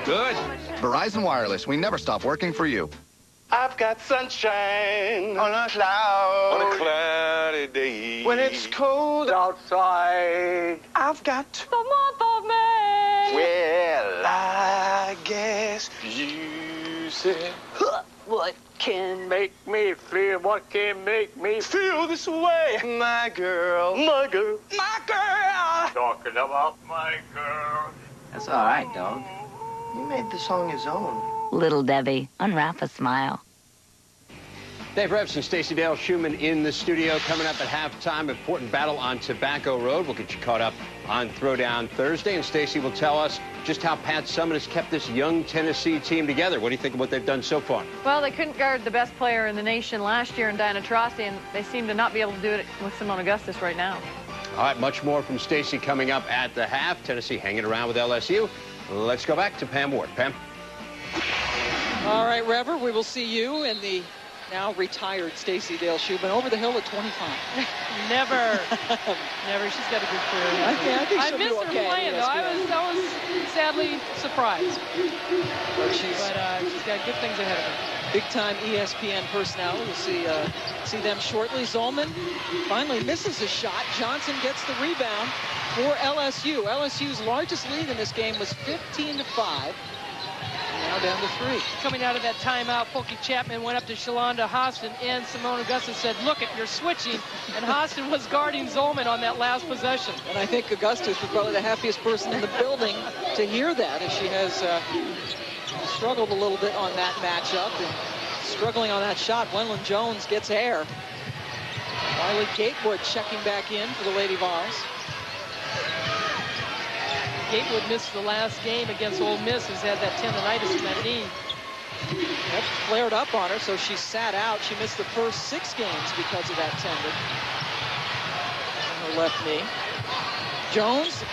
Good. Verizon Wireless, we never stop working for you. I've got sunshine on a cloudy day. When it's cold outside, I've got The month of May. Well, I guess you said what can make me feel? What can make me feel this way? My girl, my girl, my girl. Talking about my girl. That's all right, dog. He made the song his own. Little Debbie, unwrap a smile. Dave Reps and Stacey Dale Schumann in the studio. Coming up at halftime, important battle on Tobacco Road. We'll get you caught up on Throwdown Thursday, and Stacey will tell us just how Pat Summitt has kept this young Tennessee team together. What do you think of what they've done so far? Well, they couldn't guard the best player in the nation last year in Diana Taurasi, and they seem to not be able to do it with Simone Augustus right now. All right, much more from Stacey coming up at the half. Tennessee hanging around with LSU. Let's go back to Pam Ward. Pam? All right, Rever, we will see you and the now retired Stacey Dale Schumann over the hill at 25. Never. Never. She's got a good career. I miss her playing, though. I was sadly surprised. But she's got good things ahead of her. Big-time ESPN personality. We'll see them shortly. Zolman finally misses a shot. Johnson gets the rebound for LSU. LSU's largest lead in this game was 15-5. Now down to 3. Coming out of that timeout, Pokey Chapman went up to Shalonda Hostin, and Simone Augustus said, look it, you're switching. And Hostin was guarding Zolman on that last possession. And I think Augustus was probably the happiest person in the building to hear that, as she has struggled a little bit on that matchup and struggling on that shot. Wenlin Jones gets air. Riley Gatewood checking back in for the Lady Vols. Gatewood missed the last game against Ole Miss. Has had that tendonitis in that knee. That flared up on her, so she sat out. She missed the first 6 games because of that tendon on her left knee. Jones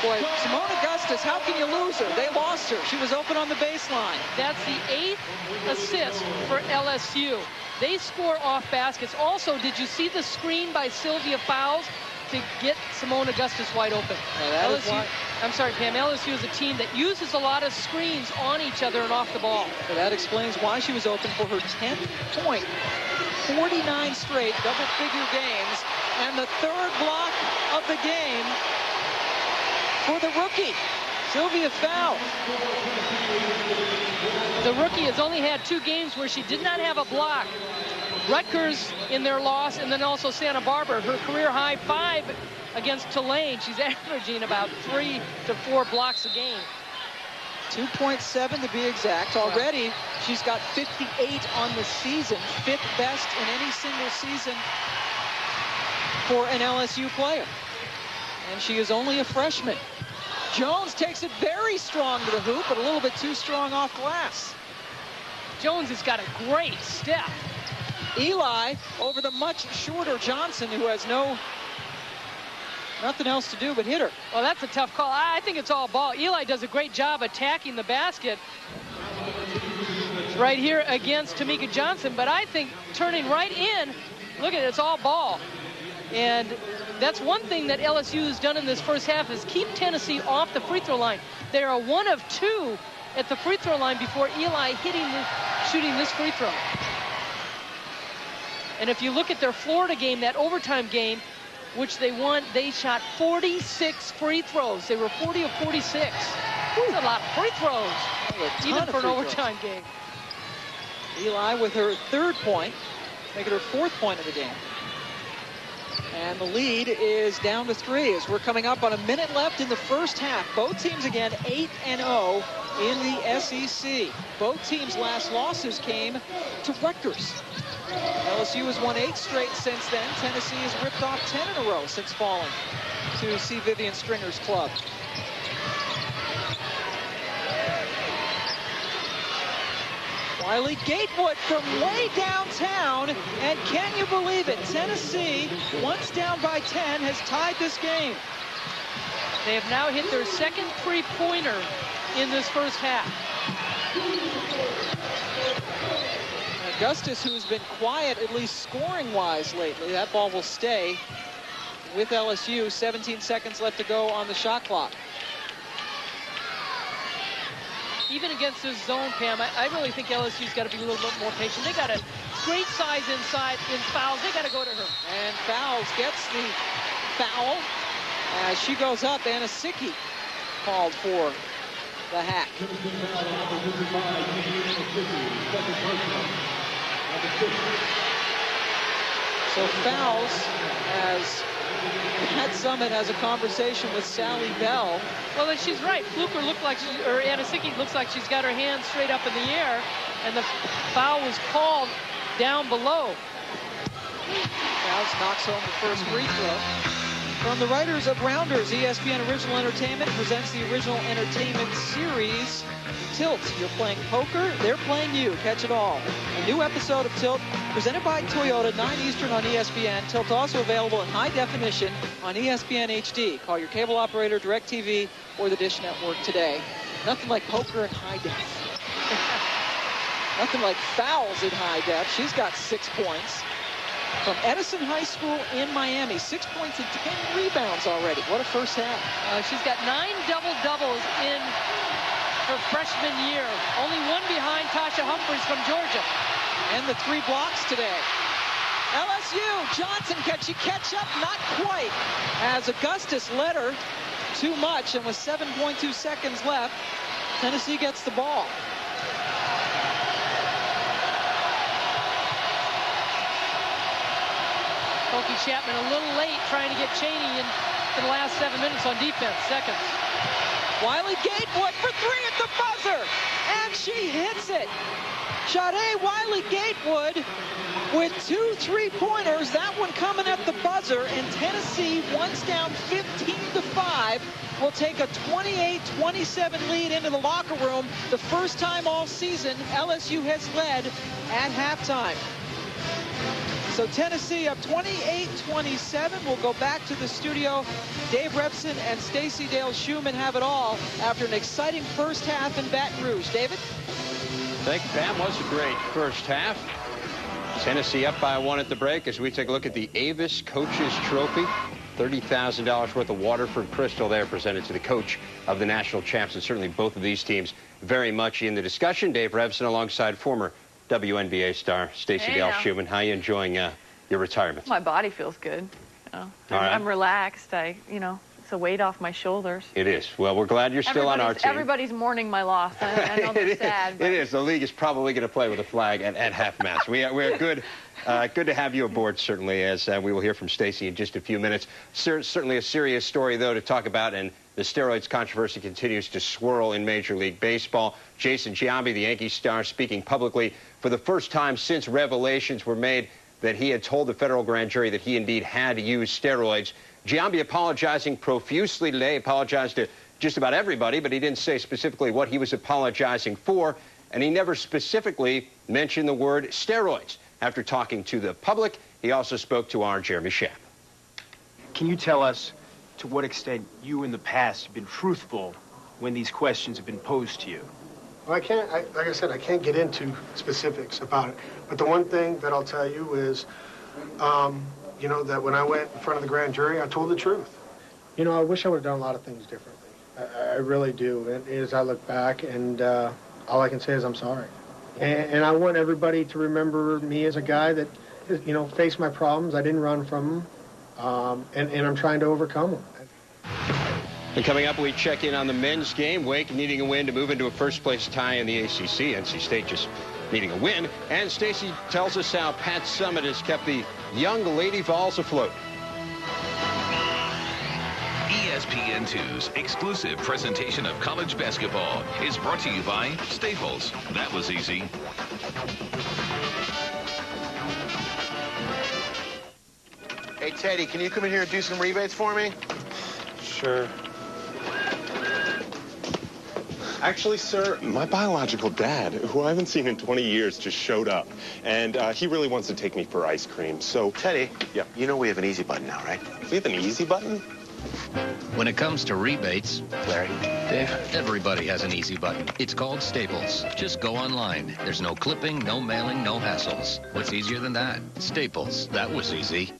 Boy, Simone Augustus, how can you lose her? They lost her. She was open on the baseline. That's the 8th assist for LSU. They score off baskets. Also, did you see the screen by Sylvia Fowles to get Simone Augustus wide open? LSU, I'm sorry, Pam, LSU is a team that uses a lot of screens on each other and off the ball. So that explains why she was open for her 10th point. 49 straight double-figure games, and the 3rd block of the game for the rookie, Sylvia Fowles. The rookie has only had 2 games where she did not have a block. Rutgers in their loss, and then also Santa Barbara. Her career high 5 against Tulane. She's averaging about 3 to 4 blocks a game. 2.7 to be exact. Already, she's got 58 on the season, 5th best in any single season for an LSU player. And she is only a freshman. Jones takes it very strong to the hoop, but a little bit too strong off glass. Jones has got a great step. Eli over the much shorter Johnson, who has nothing else to do but hit her. Well, that's a tough call. I think it's all ball. Eli does a great job attacking the basket right here against Tamika Johnson, but I think turning right in, look at it, it's all ball. And that's one thing that LSU has done in this first half is keep Tennessee off the free throw line. They are 1 of 2 at the free throw line before Eli shooting this free throw. And if you look at their Florida game, that overtime game, which they won, they shot 46 free throws. They were 40 of 46. That's a lot of free throws, even for an overtime game. Eli with her 3rd point, making her 4th point of the game. And the lead is down to 3 as we're coming up on a minute left in the first half. Both teams again 8-0 in the SEC. Both teams' last losses came to Rutgers. LSU has won 8 straight since then. Tennessee has ripped off 10 in a row since falling to C. Vivian Stringer's club. Wiley Gatewood from way downtown, and can you believe it? Tennessee, once down by 10, has tied this game. They have now hit their 2nd three-pointer in this first half. Augustus, who's been quiet, at least scoring-wise lately, that ball will stay with LSU. 17 seconds left to go on the shot clock. Even against this zone, Pam, I really think LSU's got to be a little bit more patient. They got a great size inside in Fowles. They got to go to her. And Fowles gets the foul. As she goes up, Anasicki called for the hack. So Fowles, as Pat Summit has a conversation with Sally Bell. Well, and she's right. Fluker looked like or Anasicki looks like she's got her hands straight up in the air, and the foul was called down below. Fowles knocks home the first free throw. From the writers of Rounders, ESPN Original Entertainment presents the original entertainment series, Tilt. You're playing poker, they're playing you. Catch it all. A new episode of Tilt, presented by Toyota, 9 Eastern on ESPN. Tilt also available in high definition on ESPN HD. Call your cable operator, DirecTV, or the Dish Network today. Nothing like poker in high def. Nothing like Fowles in high def. She's got 6 points. From Edison High School in Miami, 6 points and 10 rebounds already. What a first half. She's got 9 double-doubles in her freshman year. Only 1 behind Tasha Humphries from Georgia. And the 3 blocks today. LSU, Johnson, can she catch up? Not quite. As Augustus led her too much, and with 7.2 seconds left, Tennessee gets the ball. Koki Chapman a little late trying to get Cheney in for the last 7 minutes on defense. Seconds. Wiley Gatewood for 3 at the buzzer, and she hits it. Sade Wiley Gatewood with 2 3-pointers. That one coming at the buzzer, and Tennessee, once down 15-5, will take a 28-27 lead into the locker room. The first time all season LSU has led at halftime. So Tennessee up 28-27. We'll go back to the studio. Dave Repson and Stacey Dale Schumann have it all after an exciting first half in Baton Rouge. David? Thank you, Pam. Was a great first half. Tennessee up by 1 at the break as we take a look at the Avis Coaches Trophy. $30,000 worth of Waterford Crystal there presented to the coach of the national champs. And certainly both of these teams very much in the discussion. Dave Repson alongside former WNBA star Stacey Dale Schumann. How are you enjoying your retirement? My body feels good. I'm relaxed. It's a weight off my shoulders. It is. Well, we're glad you're still on our team. Everybody's mourning my loss. I know they're sad. But... It is. The league is probably going to play with a flag at half-mast. We're good. Good to have you aboard, certainly, as we will hear from Stacey in just a few minutes. Certainly a serious story, though, to talk about, and the steroids controversy continues to swirl in Major League Baseball. Jason Giambi, the Yankees star, speaking publicly for the first time since revelations were made that he had told the federal grand jury that he indeed had used steroids. Giambi apologizing profusely today, apologized to just about everybody, but he didn't say specifically what he was apologizing for, and he never specifically mentioned the word steroids. After talking to the public, he also spoke to our Jeremy Schaap. Can you tell us to what extent you in the past have been truthful when these questions have been posed to you? Well, like I said, I can't get into specifics about it. But the one thing that I'll tell you is, that when I went in front of the grand jury, I told the truth. I wish I would have done a lot of things differently. I really do. And as I look back, and all I can say is I'm sorry. And I want everybody to remember me as a guy that, faced my problems. I didn't run from them, and I'm trying to overcome them. And coming up, we check in on the men's game. Wake needing a win to move into a first-place tie in the ACC. NC State just needing a win. And Stacey tells us how Pat Summitt has kept the young Lady Vols afloat. ESPN2's exclusive presentation of college basketball is brought to you by Staples. That was easy. Hey, Teddy, can you come in here and do some rebates for me? Sure. Actually, sir, my biological dad, who I haven't seen in 20 years, just showed up. And he really wants to take me for ice cream. So, Teddy, yeah. You know we have an easy button now, right? We have an easy button? When it comes to rebates, Larry, Dave, everybody has an easy button. It's called Staples. Just go online. There's no clipping, no mailing, no hassles. What's easier than that? Staples. That was easy.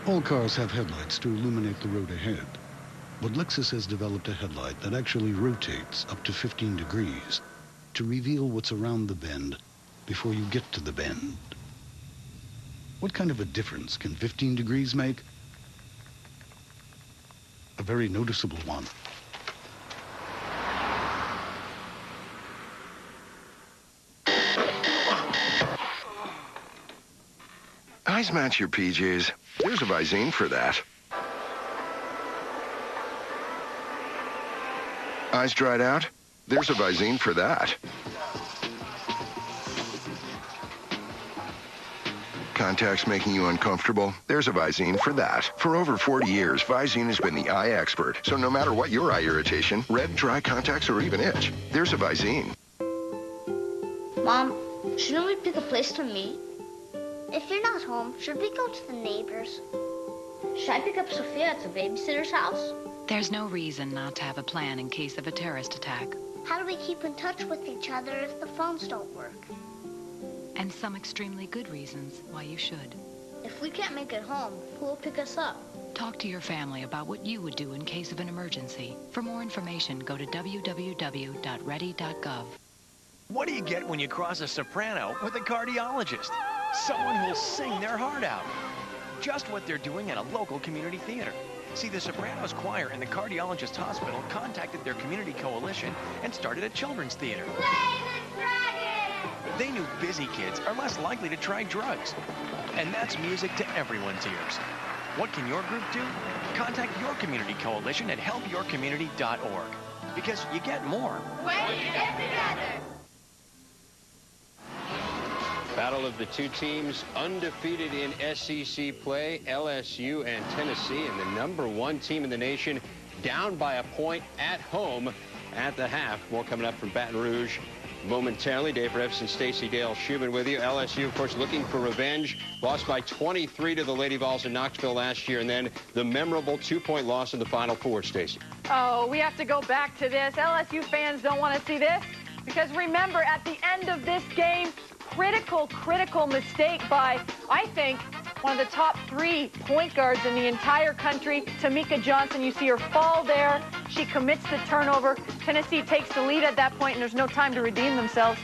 All cars have headlights to illuminate the road ahead. But Lexus has developed a headlight that actually rotates up to 15 degrees to reveal what's around the bend before you get to the bend. What kind of a difference can 15 degrees make? A very noticeable one. Eyes match your PJs. There's a Visine for that. Eyes dried out? There's a Visine for that. Contacts making you uncomfortable? There's a Visine for that. For over 40 years, Visine has been the eye expert. So no matter what your eye irritation, red, dry contacts, or even itch, there's a Visine. Mom, shouldn't we pick a place to meet? If you're not home, should we go to the neighbors? Should I pick up Sophia at the babysitter's house? There's no reason not to have a plan in case of a terrorist attack. How do we keep in touch with each other if the phones don't work? And some extremely good reasons why you should. If we can't make it home, who will pick us up? Talk to your family about what you would do in case of an emergency. For more information, go to www.ready.gov. What do you get when you cross a soprano with a cardiologist? Someone who'll sing their heart out. Just what they're doing at a local community theater. See, the Sopranos Choir and the Cardiologist Hospital contacted their community coalition and started a children's theater. They knew busy kids are less likely to try drugs. And that's music to everyone's ears. What can your group do? Contact your community coalition at helpyourcommunity.org. Because you get more when you get together. Battle of the two teams undefeated in SEC play, LSU and Tennessee, and the #1 team in the nation down by a point at home at the half. More coming up from Baton Rouge momentarily. Dave Revson, Stacey Dale Schumann with you. LSU, of course, looking for revenge. Lost by 23 to the Lady Vols in Knoxville last year, and then the memorable 2-point loss in the Final Four, Stacey. Oh, we have to go back to this. LSU fans don't want to see this because remember, at the end of this game, critical mistake by, I think, one of the top 3 point guards in the entire country, Tamika Johnson. You see her fall there. She commits the turnover. Tennessee takes the lead at that point, and there's no time to redeem themselves.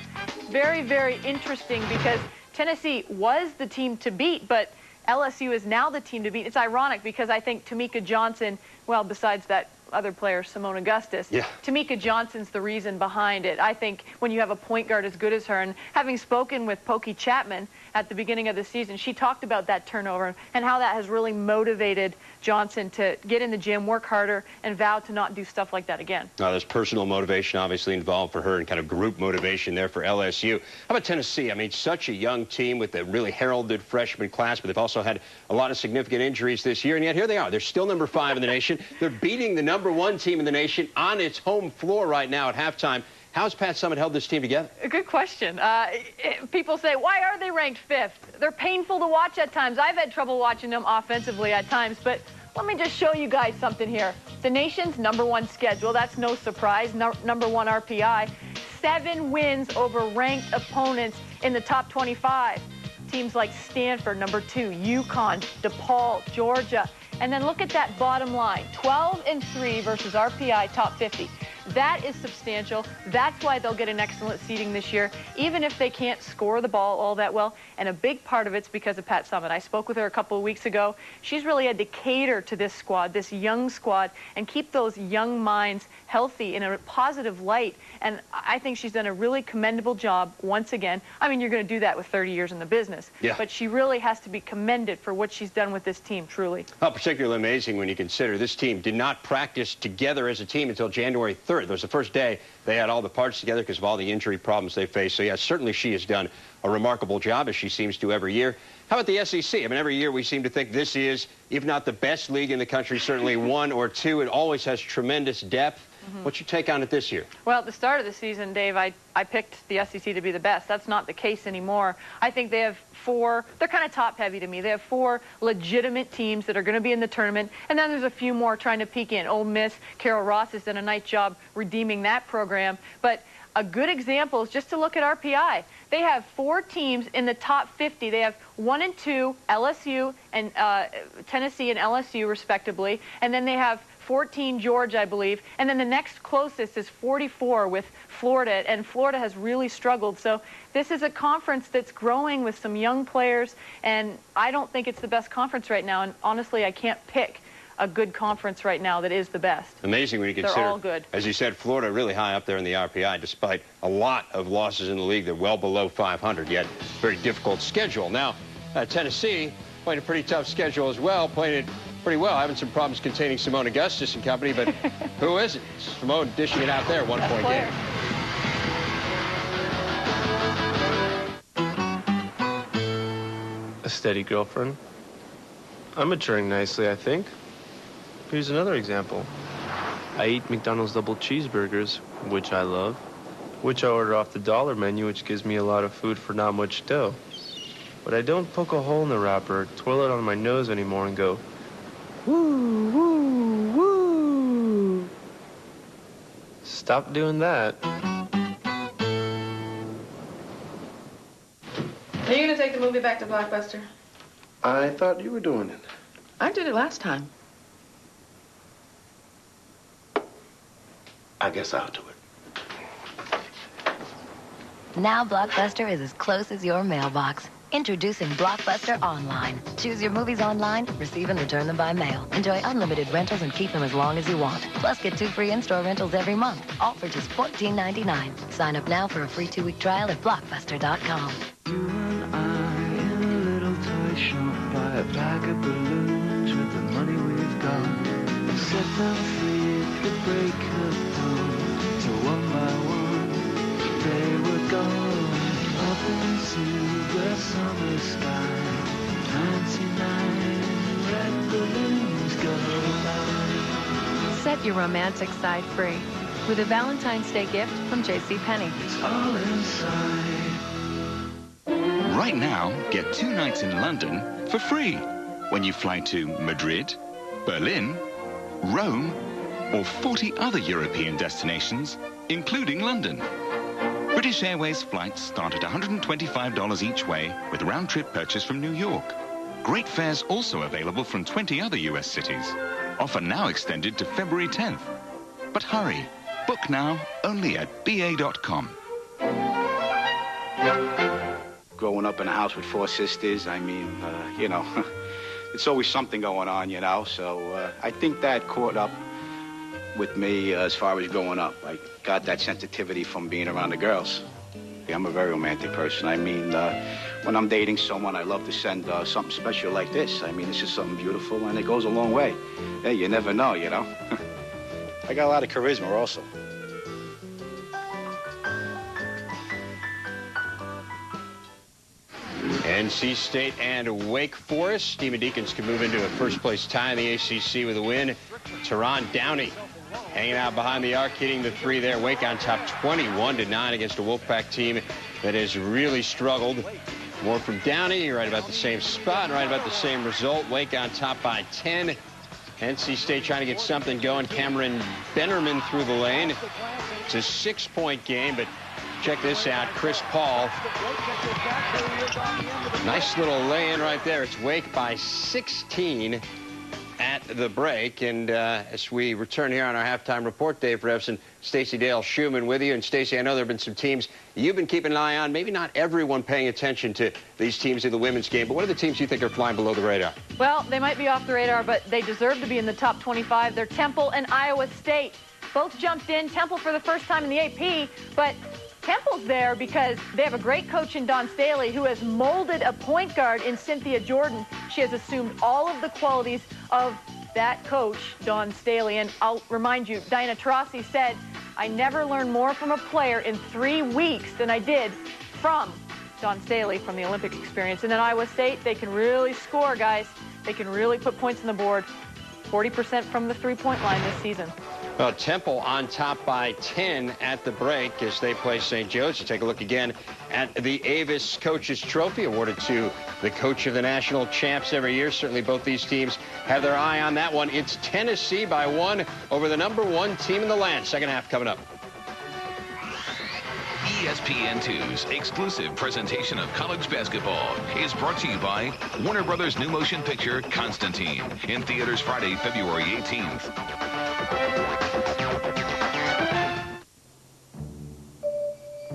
Very, very interesting because Tennessee was the team to beat, but LSU is now the team to beat. It's ironic because I think Tamika Johnson, well, besides that other player, Simone Augustus, Tamika Johnson's the reason behind it. I think when you have a point guard as good as her, and having spoken with Pokey Chapman at the beginning of the season, she talked about that turnover and how that has really motivated Johnson to get in the gym, work harder, and vow to not do stuff like that again. There's personal motivation obviously involved for her and kind of group motivation there for LSU. How about Tennessee? I mean, such a young team with a really heralded freshman class, but they've also had a lot of significant injuries this year, and yet here they are. They're still number 5 in the nation. They're beating the number 1 team in the nation on its home floor right now at halftime. How's Pat Summitt held this team together? A good question. People say, why are they ranked 5th? They're painful to watch at times. I've had trouble watching them offensively at times, but let me just show you guys something here. The nation's number 1 schedule, that's no surprise, number 1 RPI, 7 wins over ranked opponents in the top 25. Teams like Stanford, number 2, UConn, DePaul, Georgia. And then look at that bottom line, 12-3 versus RPI top 50. That is substantial. That's why they'll get an excellent seeding this year, even if they can't score the ball all that well. And a big part of it's because of Pat Summitt. I spoke with her a couple of weeks ago. She's really had to cater to this squad, this young squad, and keep those young minds healthy in a positive light. And I think she's done a really commendable job once again. I mean, you're going to do that with 30 years in the business. Yeah. But she really has to be commended for what she's done with this team, truly. Oh, particularly amazing when you consider this team did not practice together as a team until January 3rd. That was the first day they had all the parts together because of all the injury problems they faced. So, yeah, certainly she has done a remarkable job, as she seems to every year. How about the SEC? I mean, every year we seem to think this is, if not the best league in the country, certainly 1 or 2. It always has tremendous depth. What's your take on it this year? Well, at the start of the season, Dave, I picked the SEC to be the best. That's not the case anymore. I think they have 4, they're kind of top-heavy to me. They have 4 legitimate teams that are going to be in the tournament, and then there's a few more trying to peek in. Ole Miss, Carol Ross has done a nice job redeeming that program. But a good example is just to look at RPI. They have 4 teams in the top 50. They have 1 and 2, LSU and Tennessee and LSU, respectively, and then they have 14, Georgia, I believe. And then the next closest is 44 with Florida, and Florida has really struggled. So this is a conference that's growing with some young players, and I don't think it's the best conference right now. And honestly, I can't pick a good conference right now that is the best. Amazing when you consider, they're all good. As you said, Florida really high up there in the RPI, despite a lot of losses in the league. They're well below 500, yet very difficult schedule. Now, Tennessee playing a pretty tough schedule as well, playing it pretty well, having some problems containing Simone Augustus and company, but who isn't? Simone dishing it out there, 1-point game. A steady girlfriend. I'm maturing nicely, I think. Here's another example. I eat McDonald's double cheeseburgers, which I love, which I order off the dollar menu, which gives me a lot of food for not much dough. But I don't poke a hole in the wrapper, twirl it on my nose anymore, and go, woo, woo, woo. Stop doing that. Are you going to take the movie back to Blockbuster? I thought you were doing it. I did it last time. I guess I'll do it. Now Blockbuster is as close as your mailbox. Introducing Blockbuster Online. Choose your movies online, receive and return them by mail. Enjoy unlimited rentals and keep them as long as you want. Plus, get 2 free in-store rentals every month, all for just $14.99. Sign up now for a free 2-week trial at Blockbuster.com. You and I in a little toy shop, buy a bag of balloons with the money we've got. Set them free at the break of dawn. So one by one, they were gone. Up into the summer sky. 99 red balloons go by. Set your romantic side free. with a Valentine's Day gift from JCPenney. It's all inside. Right now, get 2 nights in London for free when you fly to Madrid, Berlin, Rome, or 40 other European destinations, including London. British Airways flights start at $125 each way with round-trip purchase from New York. Great fares also available from 20 other US cities. Offer now extended to February 10th. But hurry, book now only at BA.com. Growing up in a house with 4 sisters, I mean, you know, it's always something going on, you know, so I think that caught up with me as far as growing up. I got that sensitivity from being around the girls. I'm a very romantic person. I mean, when I'm dating someone, I love to send something special like this. I mean, this is something beautiful, and it goes a long way. Hey, you never know, you know? I got a lot of charisma also. NC State and Wake Forest. Demon Deacons can move into a first-place tie in the ACC with a win. Teron Downey hanging out behind the arc, hitting the 3 there. Wake on top 21-9 against a Wolfpack team that has really struggled. More from Downey, right about the same spot, right about the same result. Wake on top by 10. NC State trying to get something going. Cameron Bennerman through the lane. It's a 6-point game, but check this out. Chris Paul. Nice little lay-in right there. It's Wake by 16 at the break. And as we return here on our halftime report, Dave Revson, Stacey Dale Schumann with you. And Stacey, I know there have been some teams you've been keeping an eye on. Maybe not everyone paying attention to these teams in the women's game, but what are the teams you think are flying below the radar? Well, they might be off the radar, but they deserve to be in the top 25. They're Temple and Iowa State. Both jumped in. Temple for the first time in the AP, but Temple's there because they have a great coach in Dawn Staley who has molded a point guard in Cynthia Jordan. She has assumed all of the qualities of that coach, Dawn Staley. And I'll remind you, Diana Taurasi said, I never learned more from a player in 3 weeks than I did from Dawn Staley from the Olympic experience. And then Iowa State, they can really score, guys. They can really put points on the board. 40% from the three-point line this season. Well, Temple on top by 10 at the break as they play St. Joe's. You take a look again at the Avis Coaches Trophy, awarded to the coach of the national champs every year. Certainly both these teams have their eye on that one. It's Tennessee by 1 over the #1 team in the land. Second half coming up. ESPN2's exclusive presentation of college basketball is brought to you by Warner Brothers' new motion picture, Constantine, in theaters Friday, February 18th.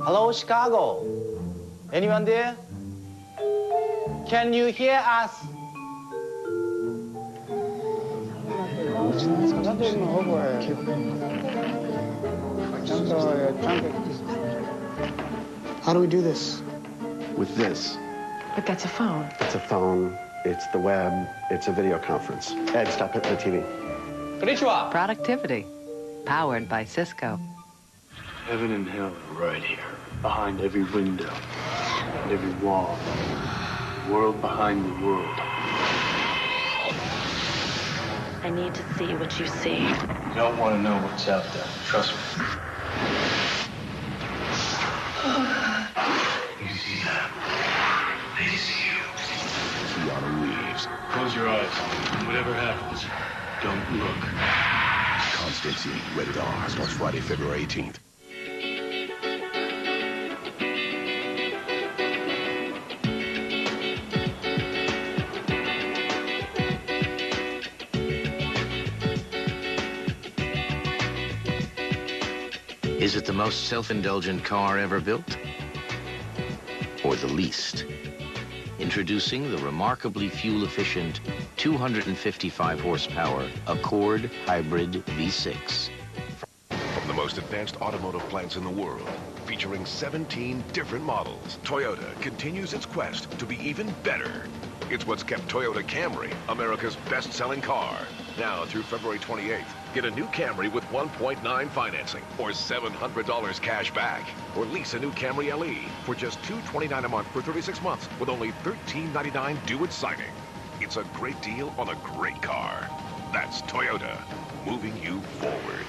Hello, Chicago. Anyone there? Can you hear us? How do we do this? With this. But that's a phone. It's a phone, it's the web, it's a video conference. Ed, stop hitting the TV. Konnichiwa. Productivity, powered by Cisco. Heaven and hell are right here, behind every window, and every wall. The world behind the world. I need to see what you see. You don't want to know what's out there. Trust me. You see that? They see you. Keanu Reeves. Close your eyes. Whatever happens, don't look. Constantine, rated R. Starts Friday, February 18th. Is it the most self-indulgent car ever built? Or the least? Introducing the remarkably fuel-efficient 255 horsepower Accord Hybrid V6. From the most advanced automotive plants in the world, featuring 17 different models, Toyota continues its quest to be even better. It's what's kept Toyota Camry America's best-selling car. Now through February 28th, get a new Camry with 1.9 financing or $700 cash back. Or lease a new Camry LE for just $229 a month for 36 months with only $13.99 due at signing. It's a great deal on a great car. That's Toyota, moving you forward.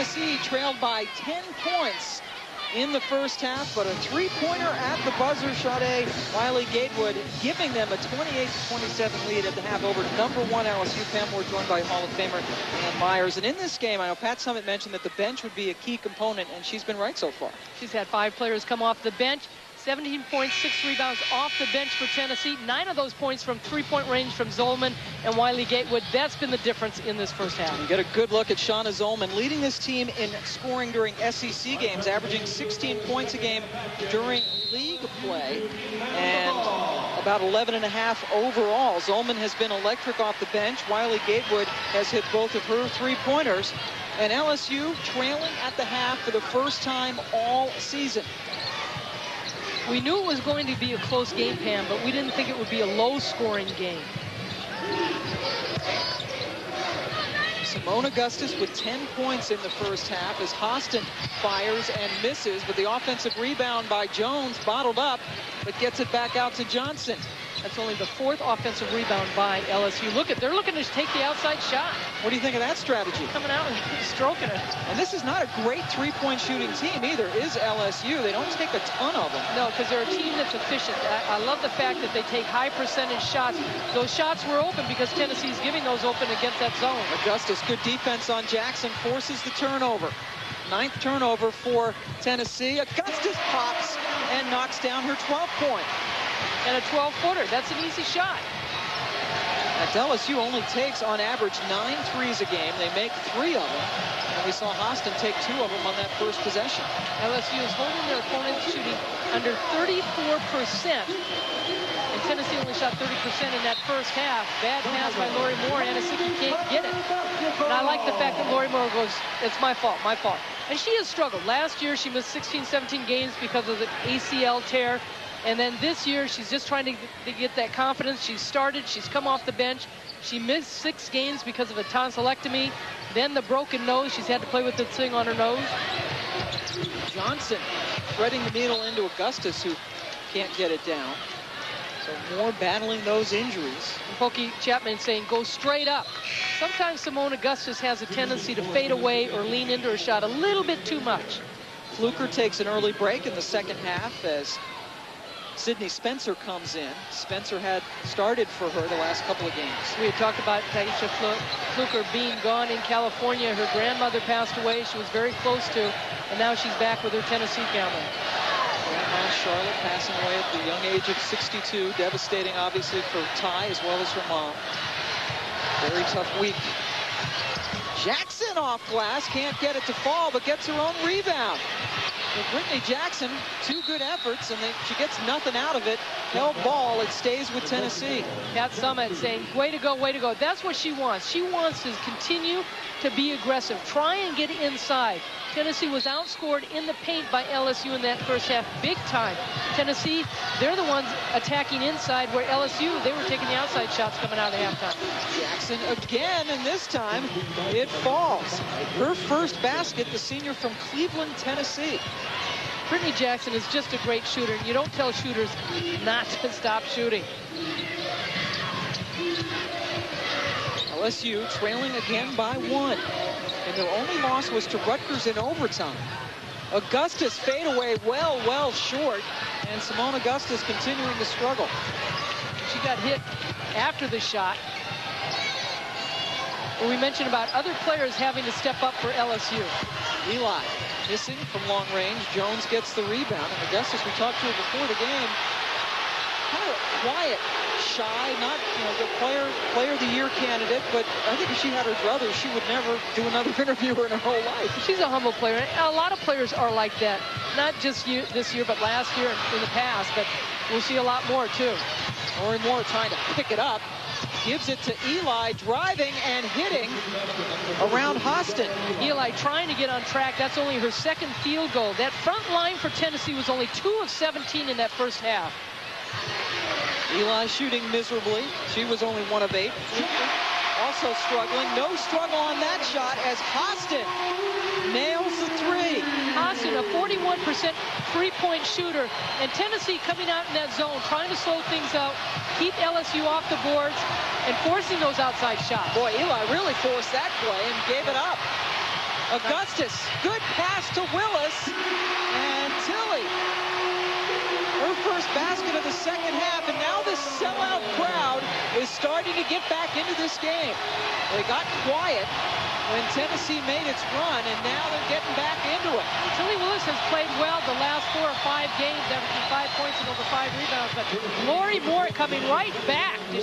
Tennessee trailed by 10 points in the first half, but a three-pointer at the buzzer shot a Wiley Gatewood, giving them a 28-27 lead at the half over #1 LSU. Pam Moore joined by Hall of Famer Ann Myers. And in this game, I know Pat Summitt mentioned that the bench would be a key component, and she's been right so far. She's had 5 players come off the bench. 17 points, 6 rebounds off the bench for Tennessee. 9 of those points from three-point range from Zolman and Wiley Gatewood. That's been the difference in this first half. You get a good look at Shauna Zolman, leading this team in scoring during SEC games, averaging 16 points a game during league play, and about 11.5 overall. Zolman has been electric off the bench. Wiley Gatewood has hit both of her three-pointers. And LSU trailing at the half for the first time all season. We knew it was going to be a close game, Pam, but we didn't think it would be a low-scoring game. Simone Augustus with 10 points in the first half as Hostin fires and misses, but the offensive rebound by Jones bottled up, but gets it back out to Johnson. That's only the 4th offensive rebound by LSU. They're looking to take the outside shot. What do you think of that strategy? Coming out and stroking it. And this is not a great three-point shooting team either, is LSU. They don't take a ton of them. No, because they're a team that's efficient. I love the fact that they take high percentage shots. Those shots were open because Tennessee's giving those open against that zone. Augustus, good defense on Jackson, forces the turnover. 9th turnover for Tennessee. Augustus pops and knocks down her 12th point. And a 12-footer. That's an easy shot. And LSU only takes, on average, 9 threes a game. They make 3 of them. And we saw Hostin take 2 of them on that first possession. LSU is holding their opponents shooting under 34%. And Tennessee only shot 30% in that first half. Bad pass by Lori Moore. Anasicki can't get it. And I like the fact that Lori Moore goes, it's my fault, my fault. And she has struggled. Last year, she missed 16, 17 games because of the ACL tear. And then this year, she's just trying to get that confidence. She's started. She's come off the bench. She missed 6 games because of a tonsillectomy. Then the broken nose. She's had to play with this thing on her nose. Johnson threading the needle into Augustus, who can't get it down. So Moore battling those injuries. And Pokey Chapman saying, go straight up. Sometimes Simone Augustus has a tendency to fade away or lean into her shot a little bit too much. Fluker takes an early break in the second half as Sydney Spencer comes in. Spencer had started for her the last couple of games. We had talked about Taisha Fluker being gone in California. Her grandmother passed away. She was very close to, and now she's back with her Tennessee family. Grandma Charlotte passing away at the young age of 62. Devastating, obviously, for Ty as well as her mom. Very tough week. Jackson off glass, can't get it to fall, but gets her own rebound. Well, Brittany Jackson, 2 good efforts, and she gets nothing out of it. Held ball, it stays with Tennessee. Pat Summitt saying, way to go, way to go. That's what she wants. She wants to continue to be aggressive. Try and get inside. Tennessee was outscored in the paint by LSU in that first half, big time. Tennessee, they're the ones attacking inside, where LSU, they were taking the outside shots coming out at halftime. Jackson again, and this time it falls. Her first basket, the senior from Cleveland, Tennessee. Brittany Jackson is just a great shooter. You don't tell shooters not to stop shooting. LSU trailing again by 1. And their only loss was to Rutgers in overtime. Augustus fadeaway well short. And Simone Augustus continuing to struggle. She got hit after the shot. Well, we mentioned about other players having to step up for LSU. Eli missing from long range. Jones gets the rebound. And Augustus, we talked to her before the game, kind of quiet, shy, not the player of the year candidate, but I think if she had her brother, she would never do another interview in her whole life. She's a humble player. A lot of players are like that, not just this year, but last year and in the past, but we'll see a lot more too. Lori Moore trying to pick it up. Gives it to Eli, driving and hitting around Hostin. Eli trying to get on track. That's only her 2nd field goal. That front line for Tennessee was only 2 of 17 in that first half. Eli shooting miserably. She was only 1 of 8. Also struggling. No struggle on that shot as Hostin nails the 3. Hostin, a 41% three-point shooter. And Tennessee coming out in that zone, trying to slow things out, keep LSU off the boards, and forcing those outside shots. Boy, Eli really forced that play and gave it up. Augustus, good pass to Willis, and Tilly. Her first basket of the second half, and now this sellout crowd is starting to get back into this game. They got quiet when Tennessee made its run, and now they're getting back into it. Tilly Willis has played well the last 4 or 5 games, averaging 5 points and over 5 rebounds, but Lori Moore coming right back to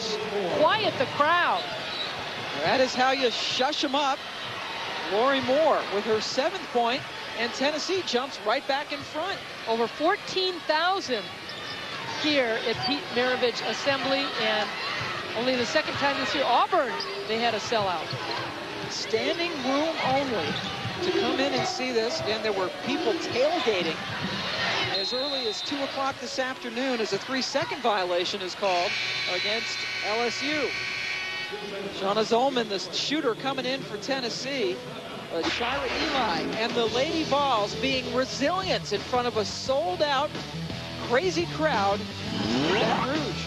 quiet the crowd. That is how you shush them up. Lori Moore with her 7th point, and Tennessee jumps right back in front. Over 14,000 here at Pete Maravich Assembly, and only the second time this year, Auburn, they had a sellout. Standing room only to come in and see this. Again, there were people tailgating as early as 2 o'clock this afternoon as a 3-second violation is called against LSU. Shauna Zolman, the shooter, coming in for Tennessee. Shira Eli and the Lady Vols being resilient in front of a sold-out, crazy crowd in Baton Rouge.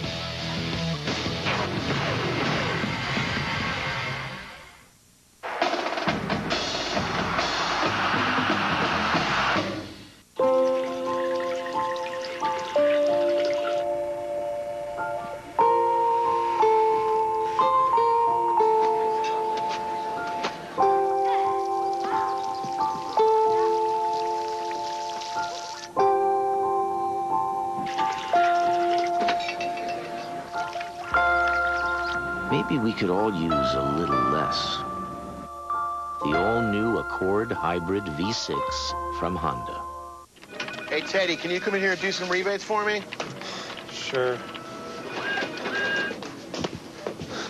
Maybe we could all use a little less. The all-new Accord Hybrid V6 from Honda. Hey, Teddy, can you come in here and do some rebates for me? Sure.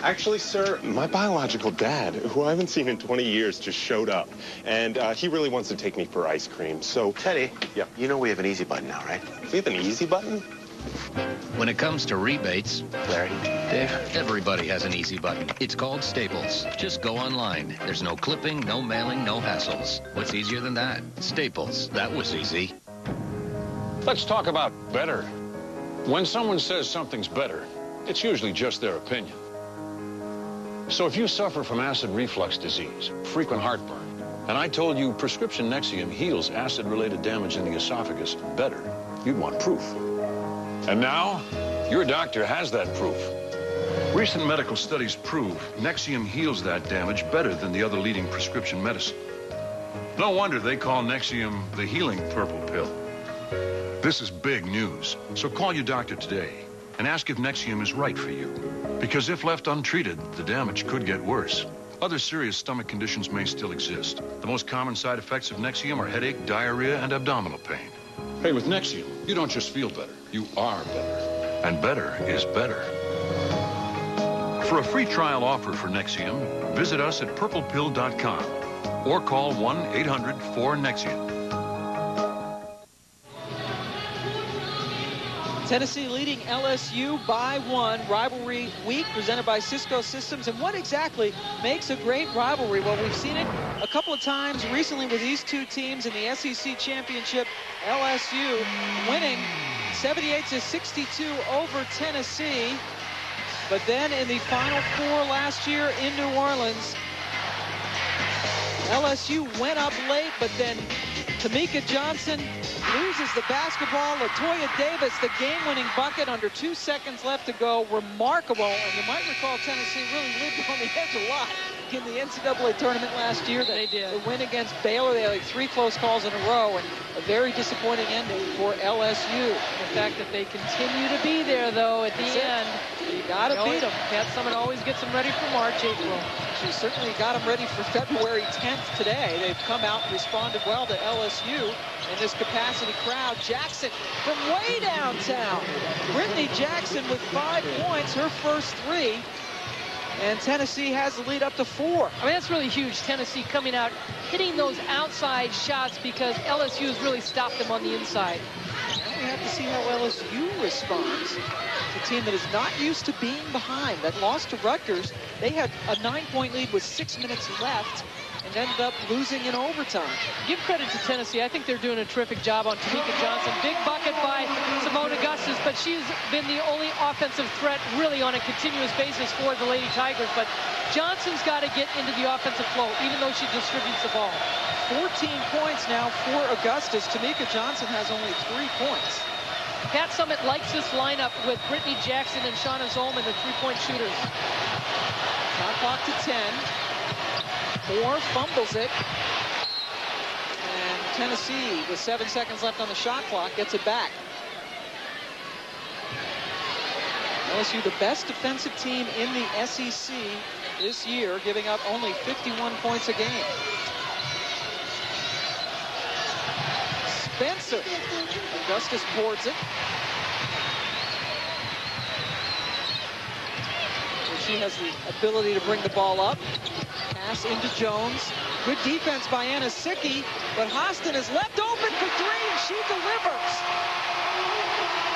Actually, sir, my biological dad, who I haven't seen in 20 years, just showed up. And he really wants to take me for ice cream, so... Teddy, yeah, you know we have an easy button now, right? We have an easy button? When it comes to rebates, Larry, Dave, everybody has an easy button. It's called Staples. Just go online. There's no clipping, no mailing, no hassles. What's easier than that? Staples. That was easy. Let's talk about better. When someone says something's better, it's usually just their opinion. So if you suffer from acid reflux disease, frequent heartburn, and I told you prescription Nexium heals acid-related damage in the esophagus better, you'd want proof. And now, your doctor has that proof. Recent medical studies prove Nexium heals that damage better than the other leading prescription medicine. No wonder they call Nexium the healing purple pill. This is big news, so call your doctor today and ask if Nexium is right for you. Because if left untreated, the damage could get worse. Other serious stomach conditions may still exist. The most common side effects of Nexium are headache, diarrhea, and abdominal pain. Hey, with Nexium, you don't just feel better, you are better. And better is better. For a free trial offer for Nexium, visit us at purplepill.com or call 1-800-4-NEXIUM. Tennessee leading LSU by 1. Rivalry week presented by Cisco Systems. And what exactly makes a great rivalry? Well, we've seen it a couple of times recently with these two teams in the SEC Championship. LSU winning 78-62 over Tennessee. But then in the Final Four last year in New Orleans, LSU went up late, but then Tamika Johnson loses the basketball. LaToya Davis, the game-winning bucket under 2 seconds left to go. Remarkable. And you might recall Tennessee really lived on the edge a lot in the NCAA tournament last year. They did. The win against Baylor, they had like 3 close calls in a row, and a very disappointing ending for LSU. The fact that they continue to be there, though, at the end. You got to beat them. Pat Summitt always gets them ready for March, April. She certainly got them ready for February 10th today. They've come out and responded well to LSU in this capacity crowd. Jackson from way downtown. Brittany Jackson with 5 points, her first 3. And Tennessee has the lead up to 4. I mean, that's really huge. Tennessee coming out, hitting those outside shots because LSU has really stopped them on the inside. Now we have to see how LSU responds. It's a team that is not used to being behind. That loss to Rutgers, they had a 9-point lead with 6 minutes left and ended up losing in overtime. Give credit to Tennessee. I think they're doing a terrific job on Tamika Johnson. Big bucket by Simone Augustus, but she's been the only offensive threat really on a continuous basis for the Lady Tigers. But Johnson's got to get into the offensive flow, even though she distributes the ball. 14 points now for Augustus. Tamika Johnson has only 3 points. Pat Summitt likes this lineup with Brittany Jackson and Shauna Zolman, the three-point shooters. Shot clock to 10. Moore fumbles it. And Tennessee, with 7 seconds left on the shot clock, gets it back. LSU, the best defensive team in the SEC this year, giving up only 51 points a game. Spencer. Augustus boards it. And she has the ability to bring the ball up. Pass into Jones. Good defense by Anna Sicki, but Hostin is left open for 3, and she delivers.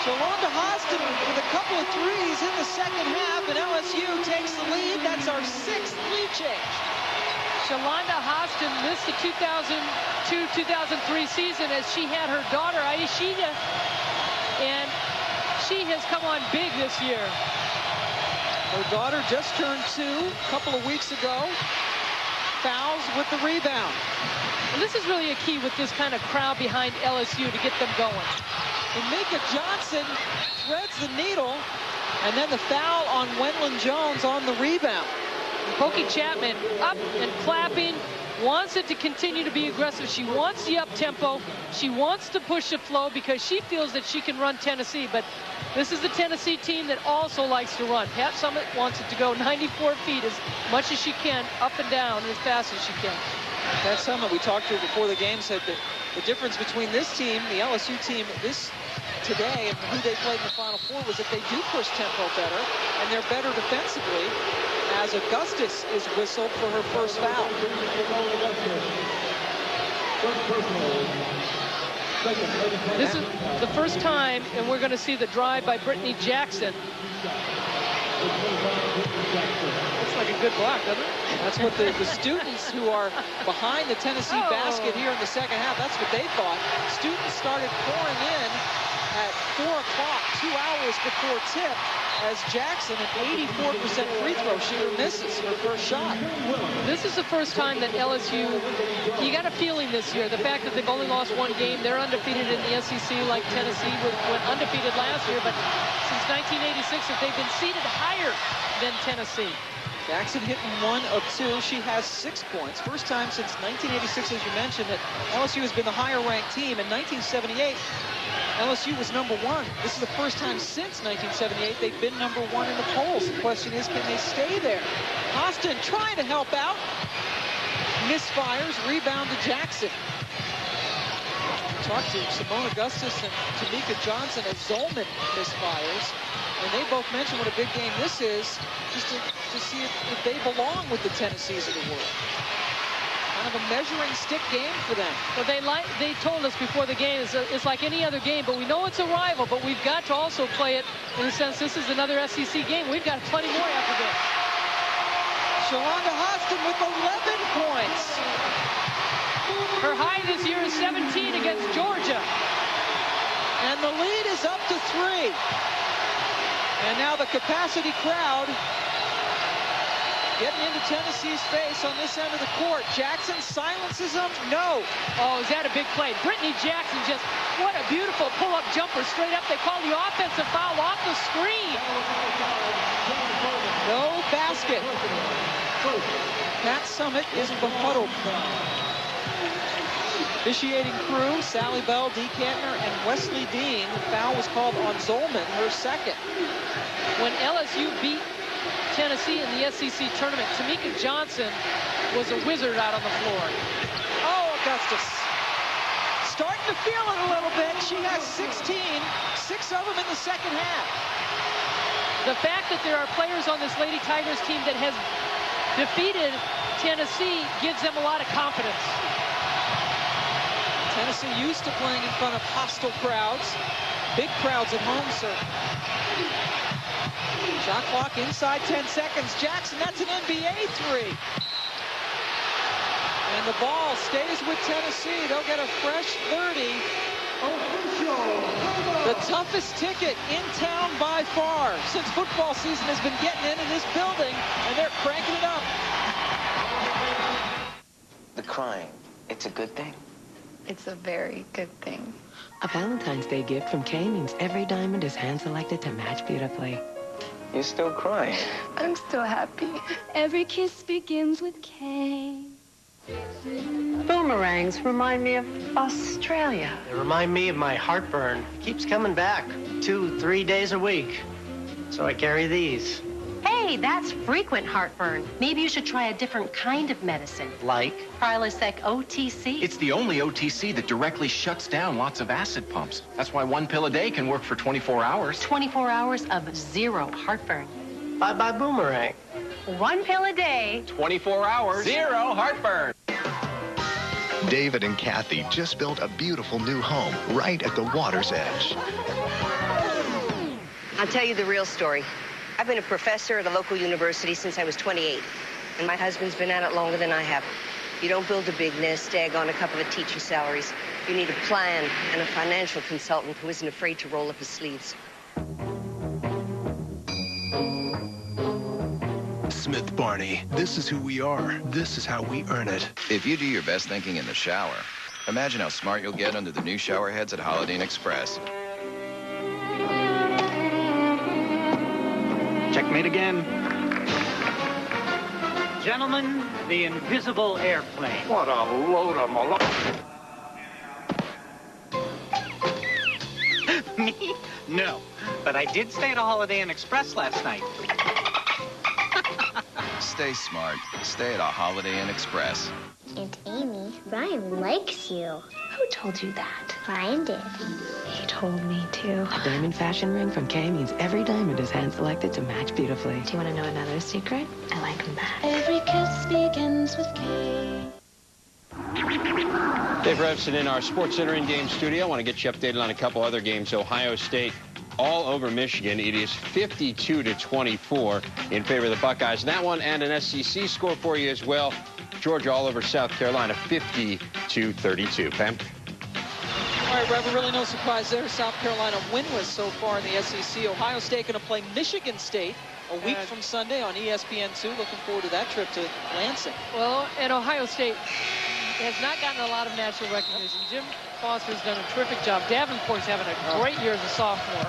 Shalonda Hostin with a couple of threes in the second half, and LSU takes the lead. That's our 6th lead change. Shalonda Hostin missed the 2002-2003 season as she had her daughter, Aishida, and she has come on big this year. Her daughter just turned 2 a couple of weeks ago. Fouls with the rebound. And this is really a key with this kind of crowd behind LSU to get them going. And Mika Johnson threads the needle, and then the foul on Wendland Jones on the rebound. Pokey Chapman up and clapping, wants it to continue to be aggressive. She wants the up-tempo. She wants to push the flow because she feels that she can run Tennessee. But this is the Tennessee team that also likes to run. Pat Summitt wants it to go 94 feet as much as she can, up and down as fast as she can. Pat Summitt, we talked to her before the game, said that the difference between this team, the LSU team, today and who they played in the Final Four was that they do push tempo better, and they're better defensively, as Augustus is whistled for her first foul. This is the first time, and we're going to see the drive by Brittany Jackson. Looks like a good block, doesn't it? That's what the students who are behind the Tennessee basket here in the second half, that's what they thought. Students started pouring in at 4 o'clock, 2 hours before tip, as Jackson, an 84% free throw shooter, misses her first shot. This is the first time that LSU, you got a feeling this year, the fact that they've only lost 1 game, they're undefeated in the SEC like Tennessee went undefeated last year, but since 1986 that they've been seeded higher than Tennessee. Jackson hitting 1 of 2. She has 6 points. First time since 1986, as you mentioned, that LSU has been the higher-ranked team. In 1978, LSU was #1. This is the first time since 1978 they've been #1 in the polls. The question is, can they stay there? Austin trying to help out. Misfires. Rebound to Jackson. Talked to Simone Augustus and Tamika Johnson as Zolman misfires. And they both mentioned what a big game this is, just to see if they belong with the Tennessees of the world. Kind of a measuring stick game for them. Well, they told us before the game, it's like any other game, but we know it's a rival, but we've got to also play it in the sense this is another SEC game. We've got plenty more after this. Shalonda Hostin with 11 points. Her high this year is 17 against Georgia. And the lead is up to 3. And now the capacity crowd getting into Tennessee's face on this end of the court. Jackson silences them. No. Oh, is that a big play? Brittany Jackson just, what a beautiful pull-up jumper straight up. They call the offensive foul off the screen. No basket. Pat Summitt is befuddled. Officiating crew, Sally Bell, Dee Kantner, and Wesley Dean. The foul was called on Zolman, her second. When LSU beat Tennessee in the SEC tournament, Tamika Johnson was a wizard out on the floor. Oh, Augustus. Starting to feel it a little bit. She has 16, 6 of them in the second half. The fact that there are players on this Lady Tigers team that has defeated Tennessee gives them a lot of confidence. Tennessee used to playing in front of hostile crowds. Big crowds at home, sir. Shot clock inside 10 seconds. Jackson, that's an NBA 3. And the ball stays with Tennessee. They'll get a fresh 30. The toughest ticket in town by far since football season has been getting into this building, and they're cranking it up. The crying, It's a good thing. It's a very good thing. A Valentine's Day gift from Kay means every diamond is hand-selected to match beautifully. You're still crying. I'm still happy. Every kiss begins with K. Boomerangs remind me of Australia. They remind me of my heartburn. It keeps coming back 2-3 days a week. So I carry these. Hey, that's frequent heartburn. Maybe you should try a different kind of medicine. Like? Prilosec OTC. It's the only OTC that directly shuts down lots of acid pumps. That's why 1 pill a day can work for 24 hours. 24 hours of zero heartburn. Bye-bye Boomerang. 1 pill a day. 24 hours. Zero heartburn. David and Kathy just built a beautiful new home right at the water's edge. I'll tell you the real story. I've been a professor at a local university since I was 28, and my husband's been at it longer than I have. You don't build a big nest egg on a couple of teacher salaries. You need a plan and a financial consultant who isn't afraid to roll up his sleeves. Smith Barney, this is who we are. This is how we earn it. If you do your best thinking in the shower, imagine how smart you'll get under the new shower heads at Holiday Inn Express. Checkmate again. Gentlemen, the invisible airplane. What a load of Me? No. But I did stay at a Holiday Inn Express last night. Stay smart. Stay at a Holiday Inn Express. Aunt Amy, Ryan likes you. Who told you that? Ryan did. He told me to. A diamond fashion ring from Kay means every diamond is hand-selected to match beautifully. Do you want to know another secret? I like them back. Every kiss begins with K. Dave Revson in our Sports Center in-game studio. I want to get you updated on a couple other games. Ohio State all over Michigan. It is 52-24 in favor of the Buckeyes. And that one and an SEC score for you as well. Georgia all over South Carolina, 50-32. Pam? All right, Rev, really no surprise there. South Carolina winless so far in the SEC. Ohio State going to play Michigan State a week from Sunday on ESPN2. Looking forward to that trip to Lansing. Well, and Ohio State has not gotten a lot of national recognition. Jim Foster's done a terrific job. Davenport's having a great year as a sophomore.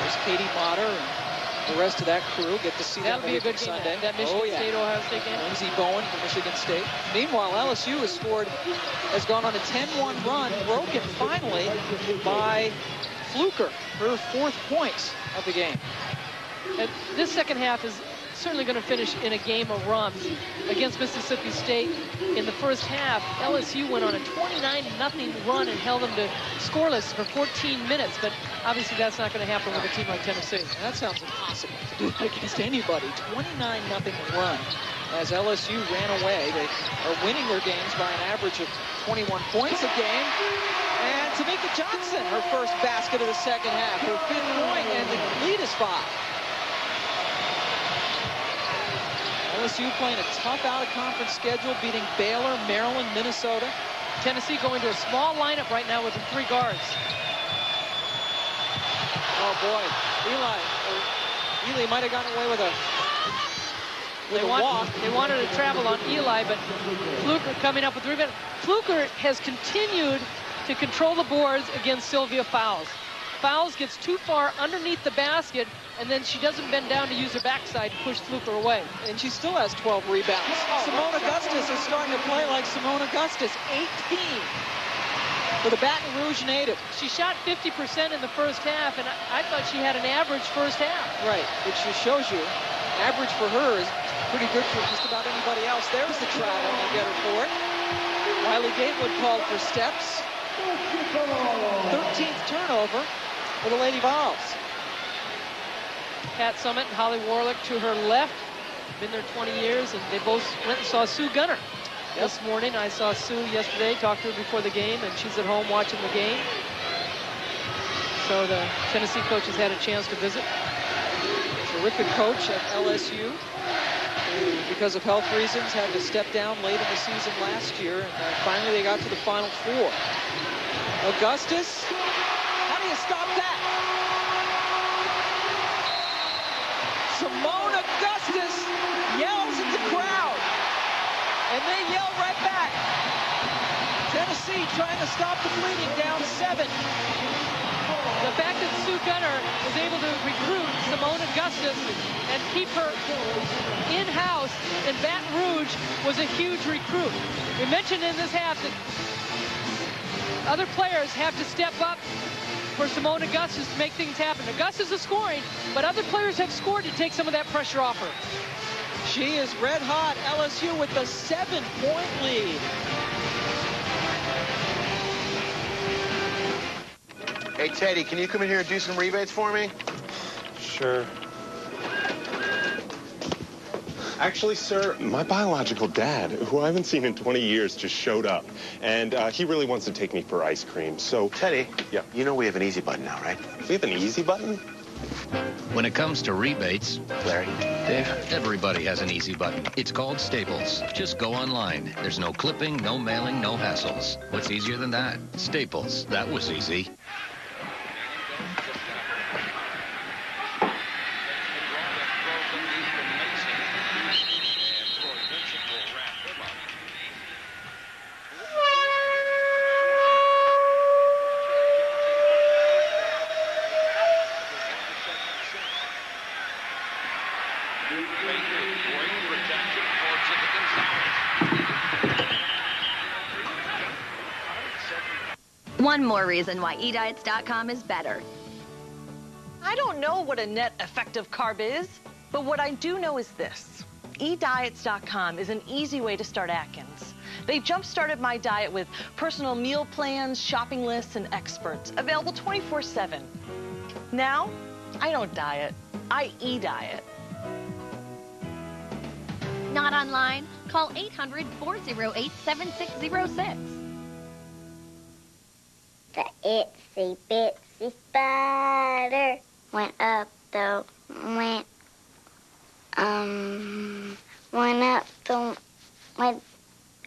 There's Katie Motter and the rest of that crew. Get to see That'll them be a good Sunday. Game, that Michigan State-Ohio State game. Lindsey Bowen for Michigan State. Meanwhile, LSU has gone on a 10-1 run, broken finally by Fluker, her 4th point of the game. And this second half is certainly going to finish in a game of runs against Mississippi State. In the first half, LSU went on a 29-0 run and held them to scoreless for 14 minutes, but obviously that's not going to happen with a team like Tennessee. That sounds impossible to do against anybody. 29-0 run as LSU ran away. They are winning their games by an average of 21 points a game. And Tamika Johnson, her first basket of the second half, her 5th point, and the lead is 5. LSU playing a tough out-of-conference schedule, beating Baylor, Maryland, Minnesota. Tennessee going to a small lineup right now with the 3 guards. Oh, boy. Eli might have gotten away with a walk. They wanted to travel on Eli, but Fluker coming up with the rebound. Fluker has continued to control the boards against Sylvia Fowles. Fowles gets too far underneath the basket, and then she doesn't bend down to use her backside to push Fluker away. And she still has 12 rebounds. Simone Augustus is starting to play like Simone Augustus, 18 for the Baton Rouge native. She shot 50% in the first half, and I thought she had an average first half. Right, which just shows you average for her is pretty good for just about anybody else. There's the travel and get her for it. Riley Gatewood called for steps. 13th turnover for the Lady Vols. Pat Summitt and Holly Warlick to her left. Been there 20 years, and they both went and saw Sue Gunner. This morning, I saw Sue yesterday, talked to her before the game, and she's at home watching the game. So the Tennessee coach has had a chance to visit. Terrific coach at LSU, who, because of health reasons, had to step down late in the season last year, and finally they got to the Final Four. Augustus, how do you stop that? Simone Augustus yells at the crowd, and they yell right back. Tennessee trying to stop the bleeding, down 7. The fact that Sue Gunner was able to recruit Simone Augustus and keep her in-house in Baton Rouge was a huge recruit. We mentioned in this half that other players have to step up for Simone Augustus to make things happen. Augustus is scoring, but other players have scored to take some of that pressure off her. She is red hot. LSU with the 7-point lead. Hey, Teddy, can you come in here and do some rebates for me? Sure. Actually, sir, my biological dad, who I haven't seen in 20 years, just showed up. And he really wants to take me for ice cream, so... Teddy, yeah. You know we have an easy button now, right? We have an easy button? When it comes to rebates, Larry, Dave, everybody has an easy button. It's called Staples. Just go online. There's no clipping, no mailing, no hassles. What's easier than that? Staples. That was easy. One more reason why eDiets.com is better. I don't know what a net effective carb is, but what I do know is this. eDiets.com is an easy way to start Atkins. They jump-started my diet with personal meal plans, shopping lists, and experts, available 24/7. Now, I don't diet, I e-diet. Not online? Call 800-408-7606. The itsy bitsy spider went up the went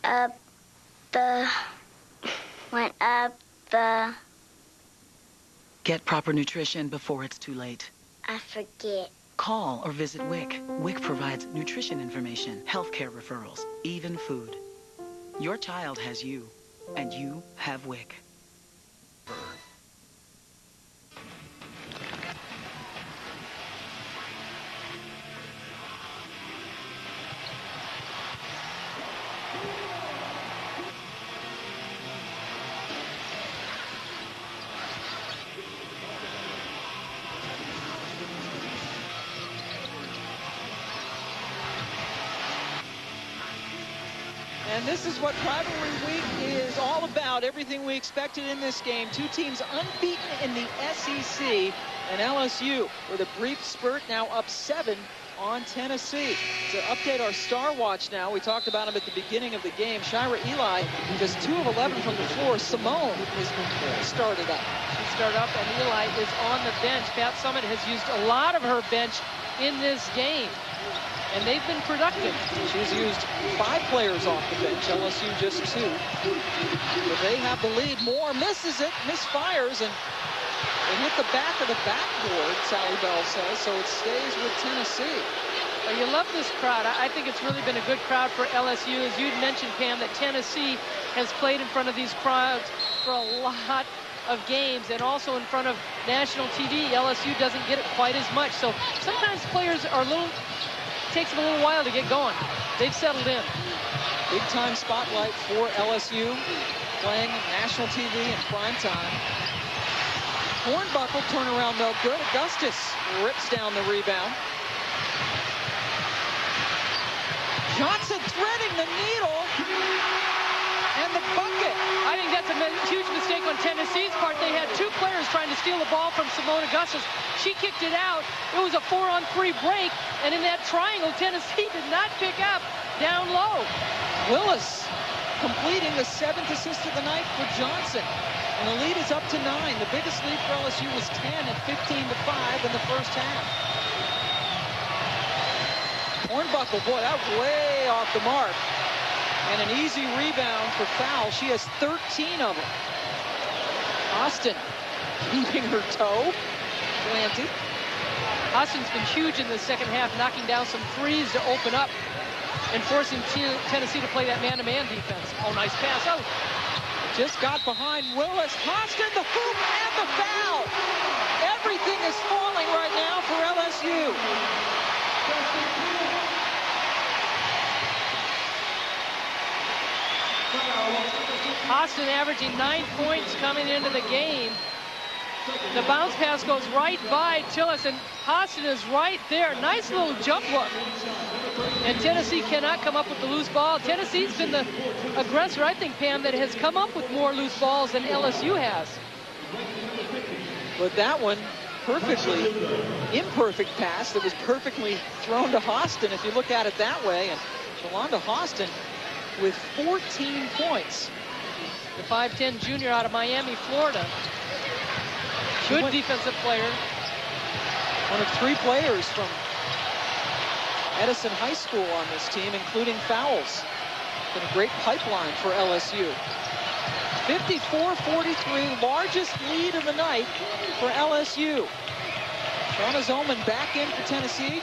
up the Get proper nutrition before it's too late. I forget. Call or visit WIC. WIC provides nutrition information, healthcare referrals, even food. Your child has you, and you have WIC. And this is what Rivalry Week is all about. Everything we expected in this game. Two teams unbeaten in the SEC. And LSU with a brief spurt, now up 7 on Tennessee. To update our Star Watch now, we talked about him at the beginning of the game. Shira Eli, just 2 of 11 from the floor. Simone is started up. She started up, and Eli is on the bench. Pat Summitt has used a lot of her bench in this game, and they've been productive. She's used 5 players off the bench, LSU just 2. But they have the lead. Moore misses it, misfires, and it hit the back of the backboard, Sally Bell says, so it stays with Tennessee. Well, you love this crowd. I think it's really been a good crowd for LSU. As you'd mentioned, Pam, that Tennessee has played in front of these crowds for a lot of games, and also in front of national TV. LSU doesn't get it quite as much. So sometimes players are takes them a little while to get going. They've settled in. Big time spotlight for LSU, playing national TV in prime time. Hornbuckle turnaround no good. Augustus rips down the rebound. Johnson threading the needle. And the bucket. I think that's a huge mistake on Tennessee's part. They had 2 players trying to steal the ball from Simone Augustus. She kicked it out. It was a 4-on-3 break. And in that triangle, Tennessee did not pick up down low. Willis completing the 7th assist of the night for Johnson. And the lead is up to 9. The biggest lead for LSU was 10 at 15-5 in the first half. Hornbuckle, boy, that way off the mark. And an easy rebound for foul. She has 13 of them. Austin keeping her toe planted. Austin's been huge in the second half, knocking down some threes to open up and forcing Tennessee to play that man-to-man defense. Oh, nice pass. Oh, Just got behind Willis. Hostin, the hoop, and the foul. Everything is falling right now for LSU. Hostin averaging 9 points coming into the game. The bounce pass goes right by Tillis, and Hostin is right there. Nice little jump look. And Tennessee cannot come up with the loose ball. Tennessee's been the aggressor, I think, Pam, that has come up with more loose balls than LSU has. But that one, perfectly imperfect pass that was perfectly thrown to Hostin, if you look at it that way. And Shalonda Hostin with 14 points. The 5'10 junior out of Miami, Florida. Good defensive player. One of 3 players from Edison High School on this team, including fouls. Been a great pipeline for LSU. 54-43, largest lead of the night for LSU. Shauna Zollman back in for Tennessee.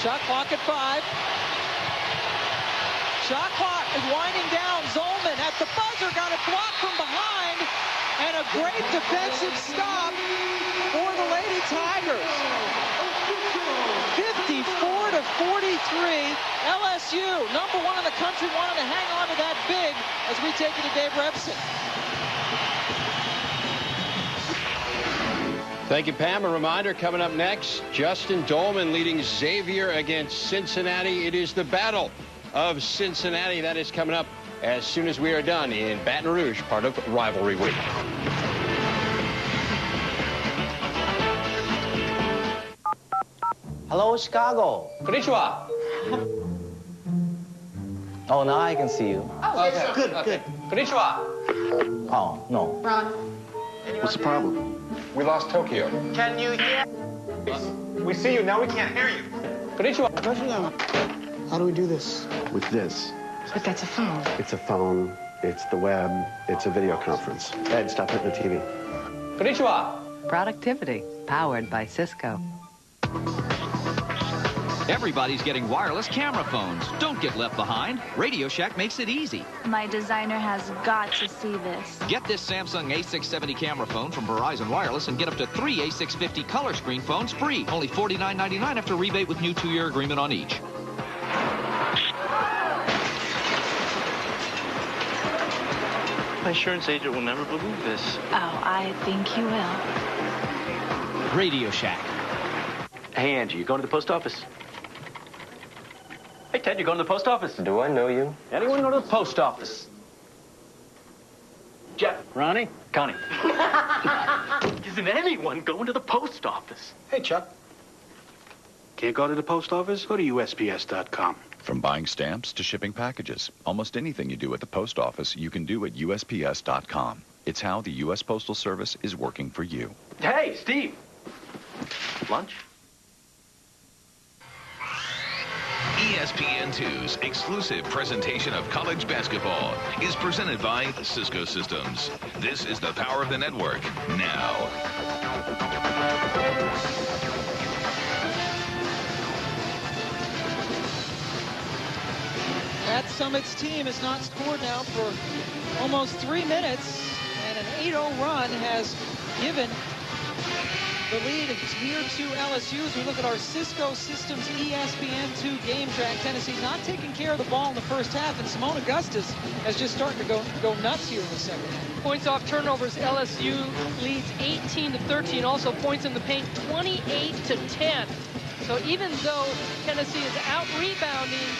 Shot clock at 5. Shot clock is winding down. Zollman at the buzzer, got it blocked from behind, and a great defensive stop for the Lady Tigers. 54-43. LSU, #1 in the country, wanted to hang on to that big as we take it to Dave Rebson. Thank you, Pam. A reminder coming up next, Justin Dolman leading Xavier against Cincinnati. It is the Battle of Cincinnati. That is coming up as soon as we are done in Baton Rouge, part of Rivalry Week. Hello, Chicago. Konnichiwa. Oh, now I can see you. Oh, okay. Good. Konnichiwa. Oh, no. Ron. What's the problem? We lost Tokyo. Can you hear? We see you, now we can't hear you. Konnichiwa. How do we do this? With this. But that's a phone. It's a phone, it's the web, it's a video conference. Ed, stop hitting the TV. Konnichiwa. Productivity, powered by Cisco. Everybody's getting wireless camera phones. Don't get left behind. Radio Shack makes it easy. My designer has got to see this. Get this Samsung A670 camera phone from Verizon Wireless and get up to 3 A650 color screen phones free. Only $49.99 after rebate with new 2-year agreement on each. My insurance agent will never believe this. Oh, I think he will. Radio Shack. Hey, Angie, you going to the post office? Hey, Ted, you going to the post office? Do I know you? Anyone go to the post office? Jeff. Ronnie? Connie. Isn't anyone going to the post office? Hey, Chuck. Can't go to the post office? Go to USPS.com. From buying stamps to shipping packages, almost anything you do at the post office, you can do at USPS.com. It's how the U.S. Postal Service is working for you. Hey, Steve. Lunch? ESPN2's exclusive presentation of college basketball is presented by Cisco Systems. This is the power of the network now. That Summit's team has not scored now for almost 3 minutes, and an 8-0 run has given the lead here to LSU as we look at our Cisco Systems ESPN2 game track. Tennessee not taking care of the ball in the first half, and Simone Augustus has just starting to go nuts here in the second half. Points off turnovers, LSU leads 18-13. Also points in the paint, 28-10. So even though Tennessee is out rebounding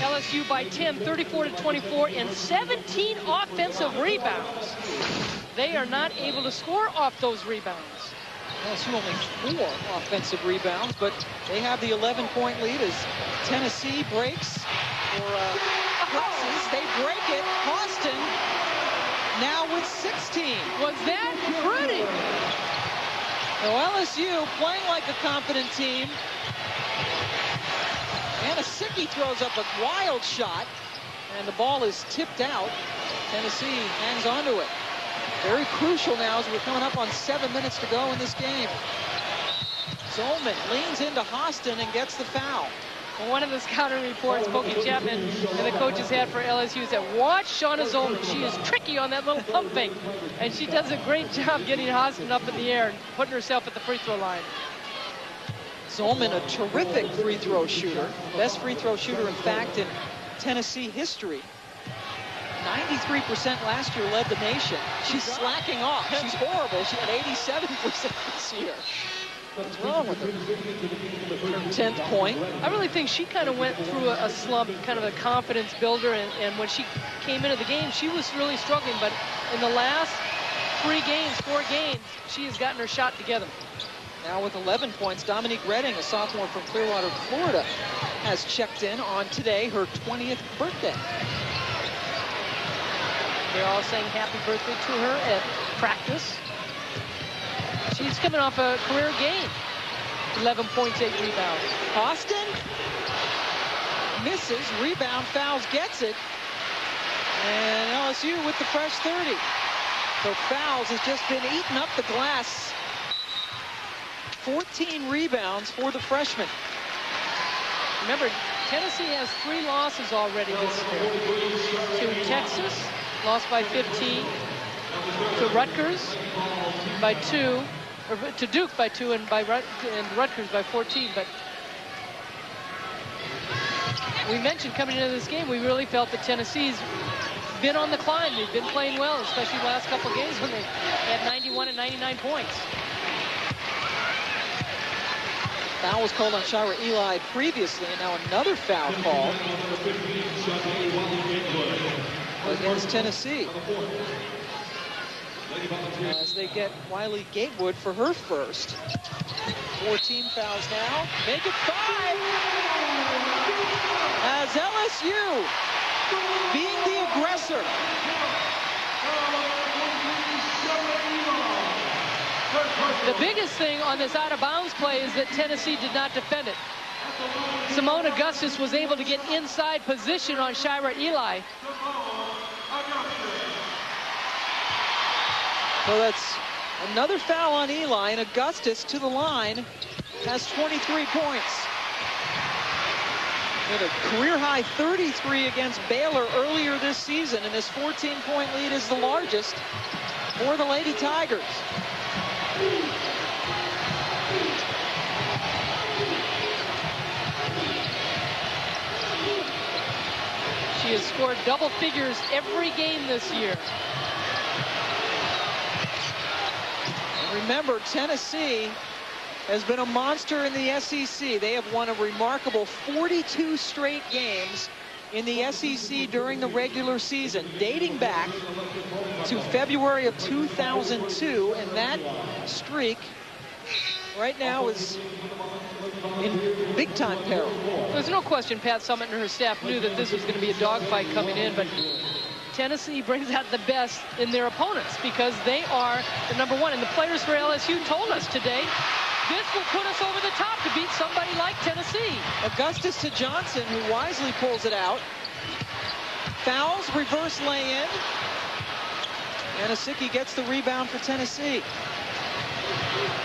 LSU by 10, 34-24, and 17 offensive rebounds, they are not able to score off those rebounds. LSU only 4 offensive rebounds, but they have the 11-point lead as Tennessee breaks or presses. They break it. Austin now with 16. Was that pretty? So LSU playing like a confident team. Anasicki throws up a wild shot, and the ball is tipped out. Tennessee hangs on to it. Very crucial now as we're coming up on 7 minutes to go in this game. Zollman leans into Hostin and gets the foul. One of the scouting reports Pokey Chapman and the coaches had for LSU said, watch Shauna Zolman. She is tricky on that little pump fake. And she does a great job getting Hostin up in the air and putting herself at the free throw line. Zolman, a terrific free throw shooter. Best free throw shooter, in fact, in Tennessee history. 93% last year, led the nation. She's slacking off. She's horrible. She had 87% this year. What's wrong with her? Her 10th point. I really think she kind of went through a slump, kind of a confidence builder, and when she came into the game, she was really struggling, but in the last 4 games, she has gotten her shot together. Now with 11 points, Dominique Redding, a sophomore from Clearwater, Florida, has checked in on today, her 20th birthday. They're all saying happy birthday to her at practice. She's coming off a career game. 11 points, 8 rebounds. Austin misses, rebound, Fowles gets it. And LSU with the fresh 30. So Fowles has just been eating up the glass. 14 rebounds for the freshman. Remember, Tennessee has 3 losses already this year. To Texas, lost by 15. To Rutgers by 2. Or to Duke by 2 and Rutgers by 14. But we mentioned coming into this game, we really felt that Tennessee's been on the climb. They've been playing well, especially the last couple of games when they had 91 and 99 points. Foul was called on Shira Eli previously, and now another foul call against Tennessee. As they get Wiley Gatewood for her first. 14 fouls now. Make it 5. As LSU, being the aggressor. The biggest thing on this out-of-bounds play is that Tennessee did not defend it. Simone Augustus was able to get inside position on Shira Eli. So that's another foul on Eli, and Augustus to the line has 23 points. With a career-high 33 against Baylor earlier this season, and this 14-point lead is the largest for the Lady Tigers. She has scored double figures every game this year. Remember, Tennessee has been a monster in the SEC. They have won a remarkable 42 straight games in the SEC during the regular season, dating back to February of 2002, and that streak right now is in big-time peril. There's no question Pat Summitt and her staff knew that this was going to be a dogfight coming in, but Tennessee brings out the best in their opponents because they are the number one. And the players for LSU told us today, this will put us over the top to beat somebody like Tennessee. Augustus to Johnson, who wisely pulls it out. Fouls, reverse lay-in. Yanosicki gets the rebound for Tennessee.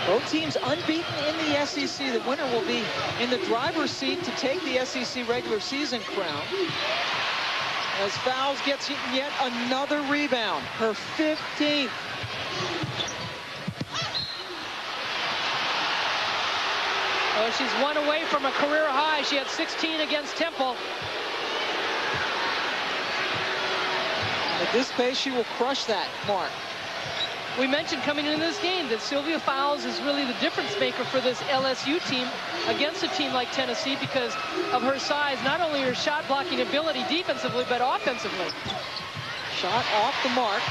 Both teams unbeaten in the SEC. The winner will be in the driver's seat to take the SEC regular season crown. As Fowles gets yet another rebound, her 15th. Well, she's one away from a career high. She had 16 against Temple. At this pace, she will crush that mark. We mentioned coming into this game that Sylvia Fowles is really the difference maker for this LSU team against a team like Tennessee because of her size, not only her shot blocking ability defensively, but offensively. Shot off the mark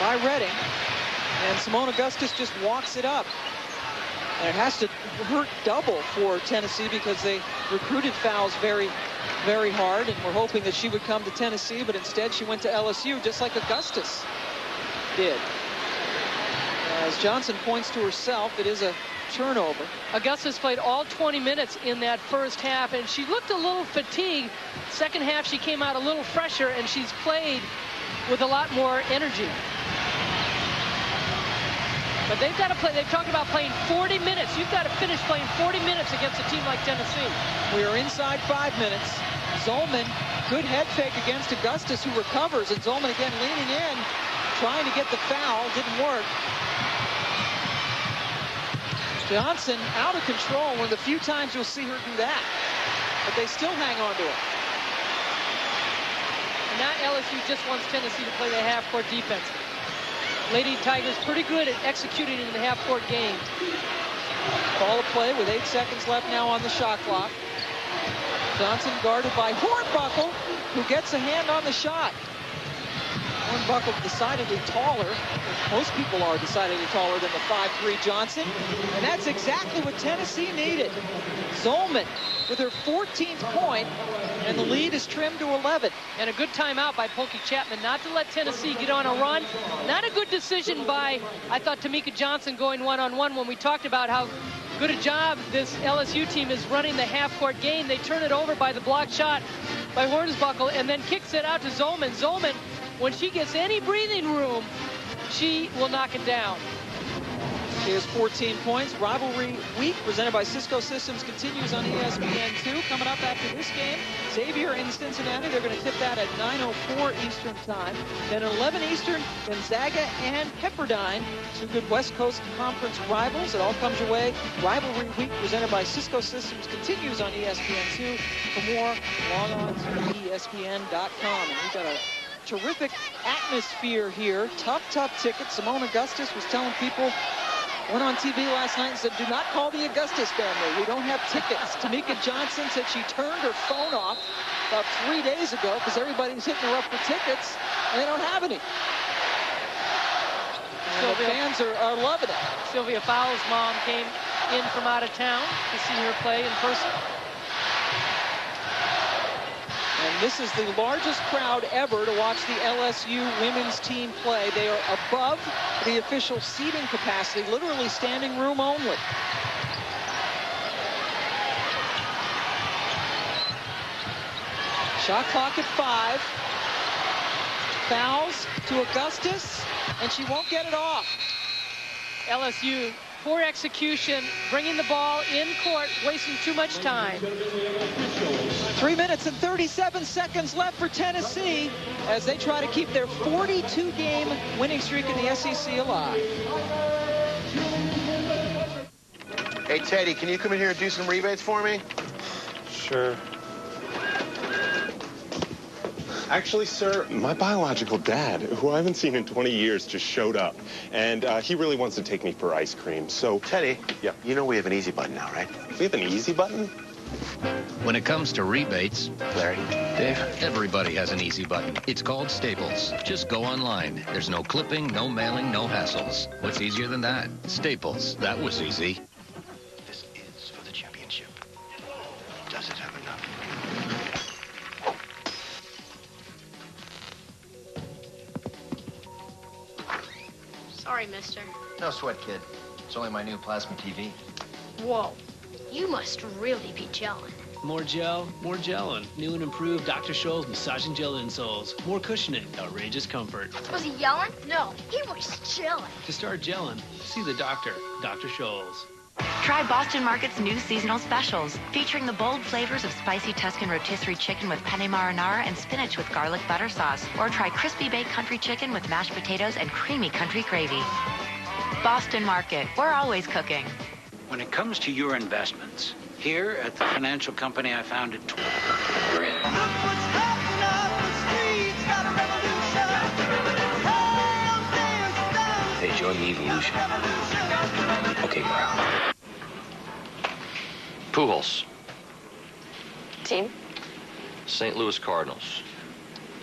by Redding, and Simone Augustus just walks it up. And it has to hurt double for Tennessee because they recruited Fowles very, very hard, and we're hoping that she would come to Tennessee, but instead she went to LSU just like Augustus did. As Johnson points to herself, it is a turnover. Augustus played all 20 minutes in that first half, and she looked a little fatigued. Second half, she came out a little fresher, and she's played with a lot more energy. But they've got to play. They've talked about playing 40 minutes. You've got to finish playing 40 minutes against a team like Tennessee. We are inside 5 minutes. Zolman, good head fake against Augustus, who recovers, and Zolman again leaning in, trying to get the foul. Didn't work. Johnson out of control. One of the few times you'll see her do that. But they still hang on to it. And now LSU just wants Tennessee to play the half-court defense. Lady Tigers pretty good at executing in the half-court game. Call of play with 8 seconds left now on the shot clock. Johnson guarded by Hornbuckle, who gets a hand on the shot. Hornbuckle decidedly taller. Most people are decidedly taller than the 5'3" Johnson. And that's exactly what Tennessee needed. Zolman with her 14th point, and the lead is trimmed to 11. And a good timeout by Pokey Chapman not to let Tennessee get on a run. Not a good decision by, I thought, Tamika Johnson going one-on-one when we talked about how good a job this LSU team is running the half-court game. They turn it over by the block shot by Hornbuckle and then kicks it out to Zolman. Zolman, when she gets any breathing room, she will knock it down. She has 14 points. Rivalry Week presented by Cisco Systems continues on ESPN2. Coming up after this game, Xavier in Cincinnati. They're going to tip that at 9:04 Eastern time. Then at 11 Eastern, Gonzaga and Pepperdine, two good West Coast Conference rivals. It all comes your way. Rivalry Week presented by Cisco Systems continues on ESPN2. For more, log on to ESPN.com. And we've got a terrific atmosphere here. Tough tickets. Simone Augustus was telling people, went on TV last night and said, do not call the Augustus family. We don't have tickets. Tamika Johnson said she turned her phone off about 3 days ago because everybody's hitting her up for tickets, and they don't have any. And the fans are loving it. Sylvia Fowles' mom came in from out of town to see her play in person. And this is the largest crowd ever to watch the LSU women's team play. They are above the official seating capacity, literally standing room only. Shot clock at 5. Fouls to Augustus, and she won't get it off. LSU, poor execution, bringing the ball in court, wasting too much time. 3 minutes and 37 seconds left for Tennessee as they try to keep their 42-game winning streak in the SEC alive. Hey, Teddy, can you come in here and do some rebates for me? Sure. Actually, sir, my biological dad, who I haven't seen in 20 years, just showed up. And he really wants to take me for ice cream, so... Teddy, yeah. You know we have an easy button now, right? We have an easy button? When it comes to rebates, Larry, Dave, everybody has an easy button. It's called Staples. Just go online. There's no clipping, no mailing, no hassles. What's easier than that? Staples. That was easy. this is for the championship. Does it have enough? Sorry, mister. No sweat, kid. It's only my new plasma TV. Whoa. You must really be gelling. More gel, more gelling. New and improved Dr. Scholl's massaging gel insoles. More cushioning, outrageous comfort. Was he yelling? No, he was gelling. To start gelling, see the doctor, Dr. Scholl's. Try Boston Market's new seasonal specials, featuring the bold flavors of spicy Tuscan rotisserie chicken with penne marinara and spinach with garlic butter sauce. Or try crispy baked country chicken with mashed potatoes and creamy country gravy. Boston Market, we're always cooking. When it comes to your investments, here at the financial company I founded, we're in. Hey, join the evolution. Okay, we're out. Pujols. Team? St. Louis Cardinals.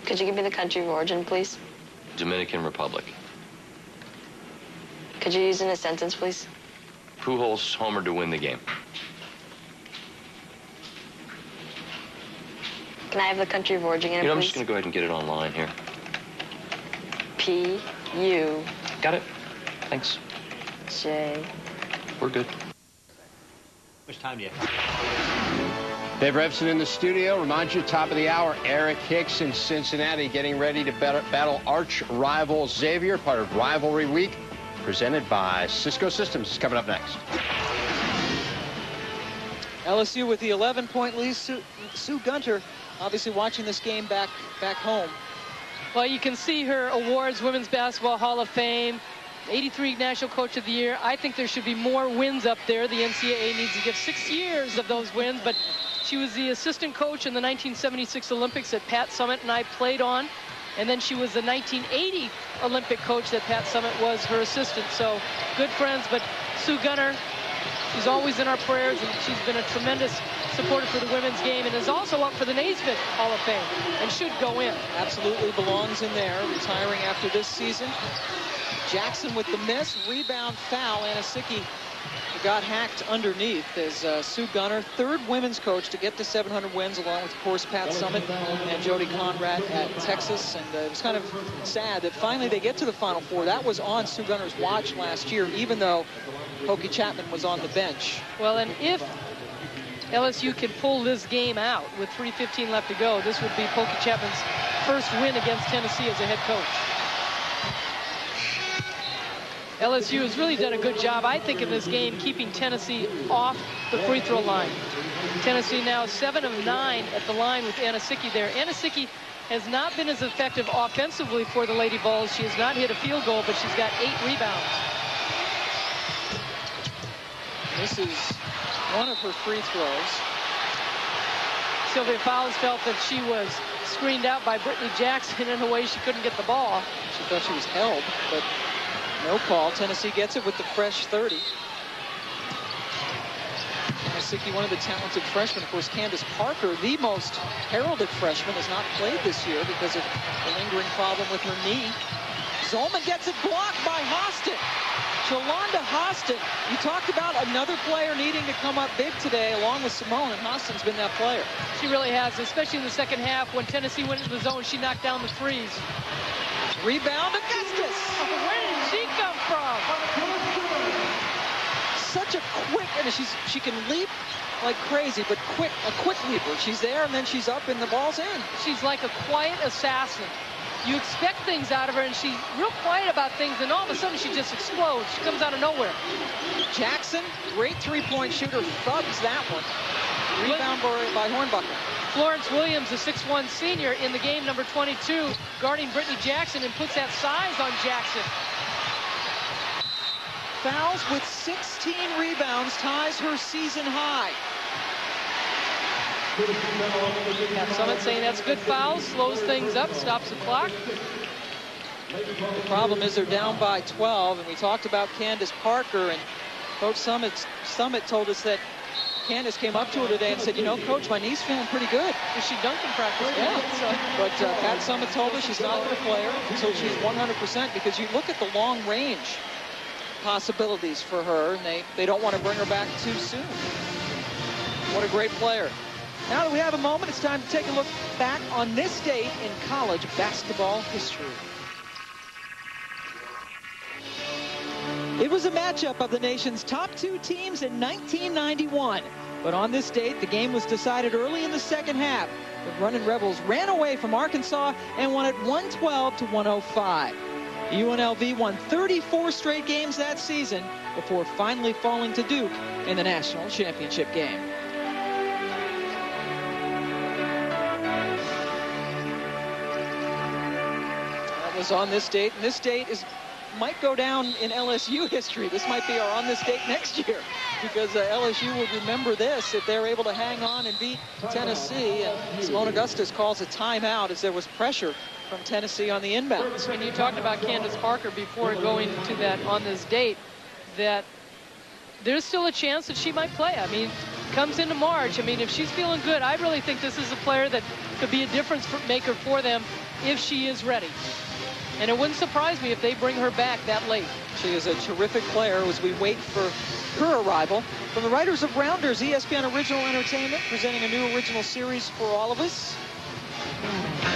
Could you give me the country of origin, please? Dominican Republic. Could you use it in a sentence, please? Pujols homered to win the game. Can I have the country of origin again, You know, I'm please? just going to go ahead and get it online here. P-U. Got it. Thanks. J. We're good. How much time do you have? Dave Revson in the studio. Remind you, top of the hour, Eric Hicks in Cincinnati getting ready to battle arch rival Xavier, part of Rivalry Week, presented by Cisco Systems, is coming up next. LSU with the 11-point lead. Sue Gunter obviously watching this game back home. Well, you can see her awards, Women's Basketball Hall of Fame, 83 National Coach of the Year. I think there should be more wins up there. The NCAA needs to give 6 years of those wins, but she was the assistant coach in the 1976 Olympics that Pat Summitt and I played on. And then she was the 1980 Olympic coach that Pat Summitt was her assistant. So good friends, but Sue Gunter, she's always in our prayers, and she's been a tremendous supporter for the women's game and is also up for the Naismith Hall of Fame and should go in. Absolutely belongs in there, retiring after this season. Jackson with the miss, rebound, foul. Anasicki got hacked underneath as Sue Gunter, third women's coach to get to 700 wins, along with, of course, Pat Summitt and Jody Conrad at Texas. And it was kind of sad that finally they get to the Final Four. That was on Sue Gunter's watch last year, even though Pokey Chapman was on the bench. Well, and if LSU can pull this game out with 3:15 left to go, this would be Pokey Chapman's first win against Tennessee as a head coach. LSU has really done a good job, I think, in this game, keeping Tennessee off the free throw line. Tennessee now 7 of 9 at the line with Anasicki there. Anasicki has not been as effective offensively for the Lady Vols. She has not hit a field goal, but she's got 8 rebounds. This is one of her free throws. Sylvia Fowles felt that she was screened out by Brittany Jackson in a way she couldn't get the ball. She thought she was held, but no call. Tennessee gets it with the fresh 30. Anasicki, one of the talented freshmen. Of course, Candace Parker, the most heralded freshman, has not played this year because of a lingering problem with her knee. Zolman gets it blocked by Hostin. Jolanda Hostin. You talked about another player needing to come up big today, along with Simone, and Hostin's been that player. She really has, especially in the second half when Tennessee went into the zone. She knocked down the threes. Rebound, Augustus. Where did she come from? Such a quick, and she can leap like crazy, but a quick leaper. She's there, and then she's up, and the ball's in. She's like a quiet assassin. You expect things out of her, and she's real quiet about things, and all of a sudden she just explodes. She comes out of nowhere. Jackson, great three-point shooter, thugs that one. Rebound by Hornbuckle. Florence Williams, the 6'1 senior, in the game, number 22, guarding Brittany Jackson, and puts that size on Jackson. Fouls with 16 rebounds, ties her season high. Pat Summitt saying that's good fouls, slows things up, stops the clock. The problem is they're down by 12, and we talked about Candace Parker, and Coach Summitt told us that Candace came up to her today and said, you know, Coach, my knee's feeling pretty good. Is she dunked in practice? Yeah. But Pat Summitt told her she's not going to play her until she's 100%, because you look at the long range possibilities for her, and they don't want to bring her back too soon. What a great player. Now that we have a moment, it's time to take a look back on this date in college basketball history. It was a matchup of the nation's top 2 teams in 1991. But on this date, the game was decided early in the second half. The Runnin' Rebels ran away from Arkansas and won it 112-105. UNLV won 34 straight games that season before finally falling to Duke in the national championship game. That was on this date, and this date might go down in LSU history. This might be our on this date next year, because LSU would remember this if they're able to hang on and beat Tennessee. And Simone Augustus calls a timeout as there was pressure from Tennessee on the inbounds. When you talked about Candace Parker before going to that on this date, that there's still a chance that she might play. I mean, comes into March. I mean, if she's feeling good, I really think this is a player that could be a difference maker for them if she is ready. And it wouldn't surprise me if they bring her back that late. She is a terrific player as we wait for her arrival. From the writers of Rounders, ESPN Original Entertainment, presenting a new original series for all of us.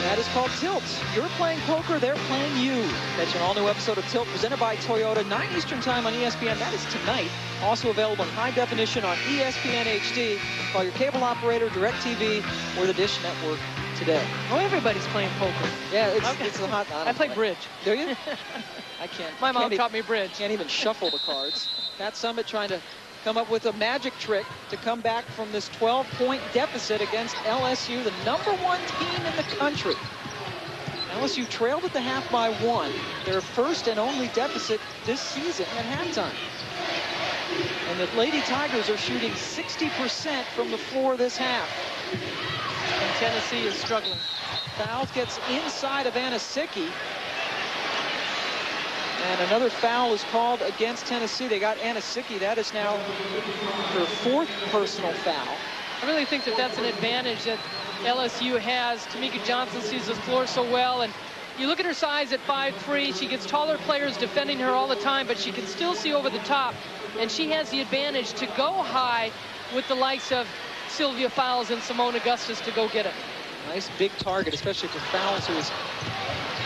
That is called Tilt. You're playing poker, they're playing you. That's an all-new episode of Tilt, presented by Toyota, 9 Eastern time on ESPN. That is tonight. Also available in high definition on ESPN HD. Call your cable operator, DirecTV, or the Dish Network today. Oh, everybody's playing poker. Yeah, it's a hot. I play bridge. Do you? I can't. My mom taught me bridge. Can't even shuffle the cards. Pat Summitt trying to come up with a magic trick to come back from this 12-point deficit against LSU, the #1 team in the country. LSU trailed at the half by 1, their first and only deficit this season at halftime. And the Lady Tigers are shooting 60% from the floor this half. And Tennessee is struggling. Fouls gets inside of Anasicki. And another foul is called against Tennessee. They got Anasicki. That is now her 4th personal foul. I really think that that's an advantage that LSU has. Tamika Johnson sees the floor so well, and you look at her size at 5'3". She gets taller players defending her all the time, but she can still see over the top, and she has the advantage to go high with the likes of Sylvia Fowles and Simone Augustus to go get it. Nice big target, especially for Fowles, who is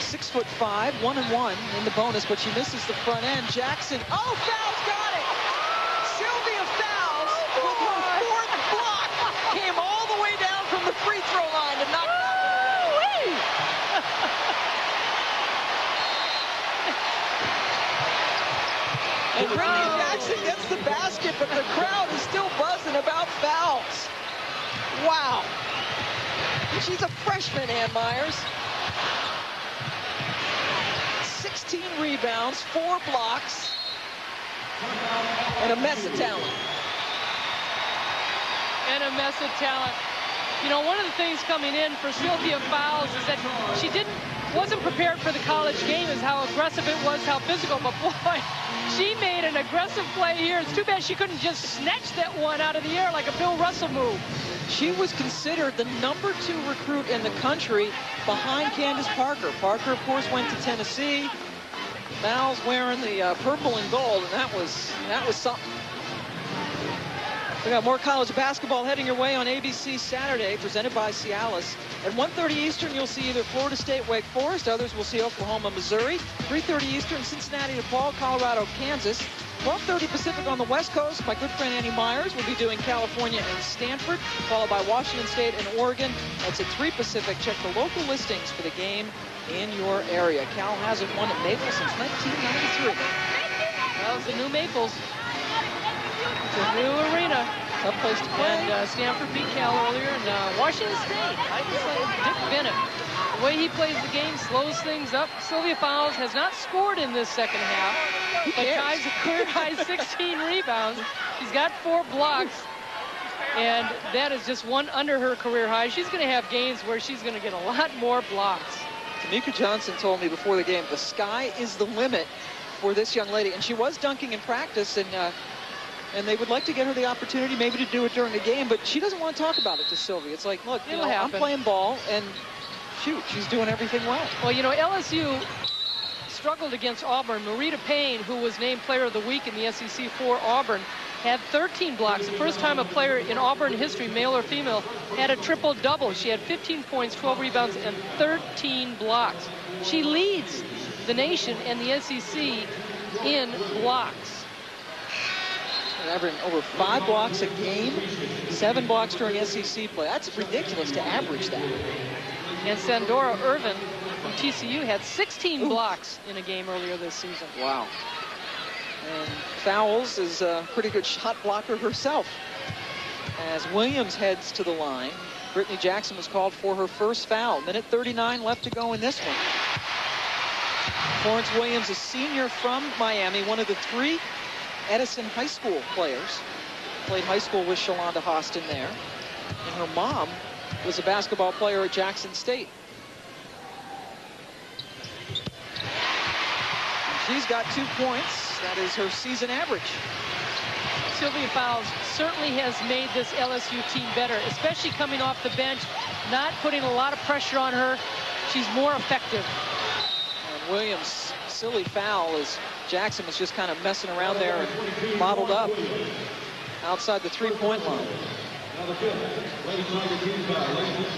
6'5", 1-1 in the bonus, but she misses the front end. Jackson, oh, Fowles got it! Sylvia Fowles with her 4th block came all the way down from the free throw line to knock that one away. And Brittany Jackson gets the basket, but the crowd is still buzzing about Fowles. Wow. She's a freshman, Ann Myers. 16 rebounds, 4 blocks, and a mess of talent. And a mess of talent. You know, one of the things coming in for Sylvia Fowles is that she wasn't prepared for the college game, is how aggressive it was, how physical, but boy, she made an aggressive play here. It's too bad she couldn't just snatch that one out of the air like a Bill Russell move. She was considered the #2 recruit in the country behind Candace Parker. Parker, of course, went to Tennessee. Fowles wearing the purple and gold, and that was something. We got more college basketball heading your way on ABC Saturday, presented by Cialis. At 1:30 Eastern, you'll see either Florida State, Wake Forest. Others will see Oklahoma, Missouri. 3:30 Eastern, Cincinnati, DePaul, Colorado, Kansas. 12:30 Pacific on the West Coast. My good friend Annie Myers will be doing California and Stanford, followed by Washington State and Oregon. That's at 3 Pacific. Check the local listings for the game in your area. Cal hasn't won at Maple since 1993. That was the new Maples. It's a new arena. Tough place to play. And Stanford beat Cal earlier, and Washington State. I just like Dick Bennett. The way he plays the game slows things up. Sylvia Fowles has not scored in this second half, but ties a career-high 16 rebounds. She's got 4 blocks, and that is just one under her career high. She's going to have games where she's going to get a lot more blocks. Tamika Johnson told me before the game, the sky is the limit for this young lady, and she was dunking in practice, and they would like to get her the opportunity maybe to do it during the game, but she doesn't want to talk about it to Sylvia. It's like, look, I'm playing ball, and shoot, she's doing everything well. Well, you know, LSU struggled against Auburn. Marita Payne, who was named Player of the Week in the SEC for Auburn, had 13 blocks. The first time a player in Auburn history, male or female, had a triple-double. She had 15 points, 12 rebounds, and 13 blocks. She leads the nation and the SEC in blocks. Averaging over 5 blocks a game, 7 blocks during SEC play. That's ridiculous to average that. And Sandora Irvin from TCU had 16 blocks in a game earlier this season. Wow. And Fowles is a pretty good shot blocker herself. As Williams heads to the line, Brittany Jackson was called for her first foul. Minute 39 left to go in this one. Florence Williams, a senior from Miami, one of the 3 Edison High School players. Played high school with Shalonda Hostin there. And her mom was a basketball player at Jackson State. She's got 2 points. That is her season average. Sylvia Fowles certainly has made this LSU team better, especially coming off the bench, not putting a lot of pressure on her. She's more effective. And Williams, silly foul as Jackson was just kind of messing around there and bottled up outside the 3-point line.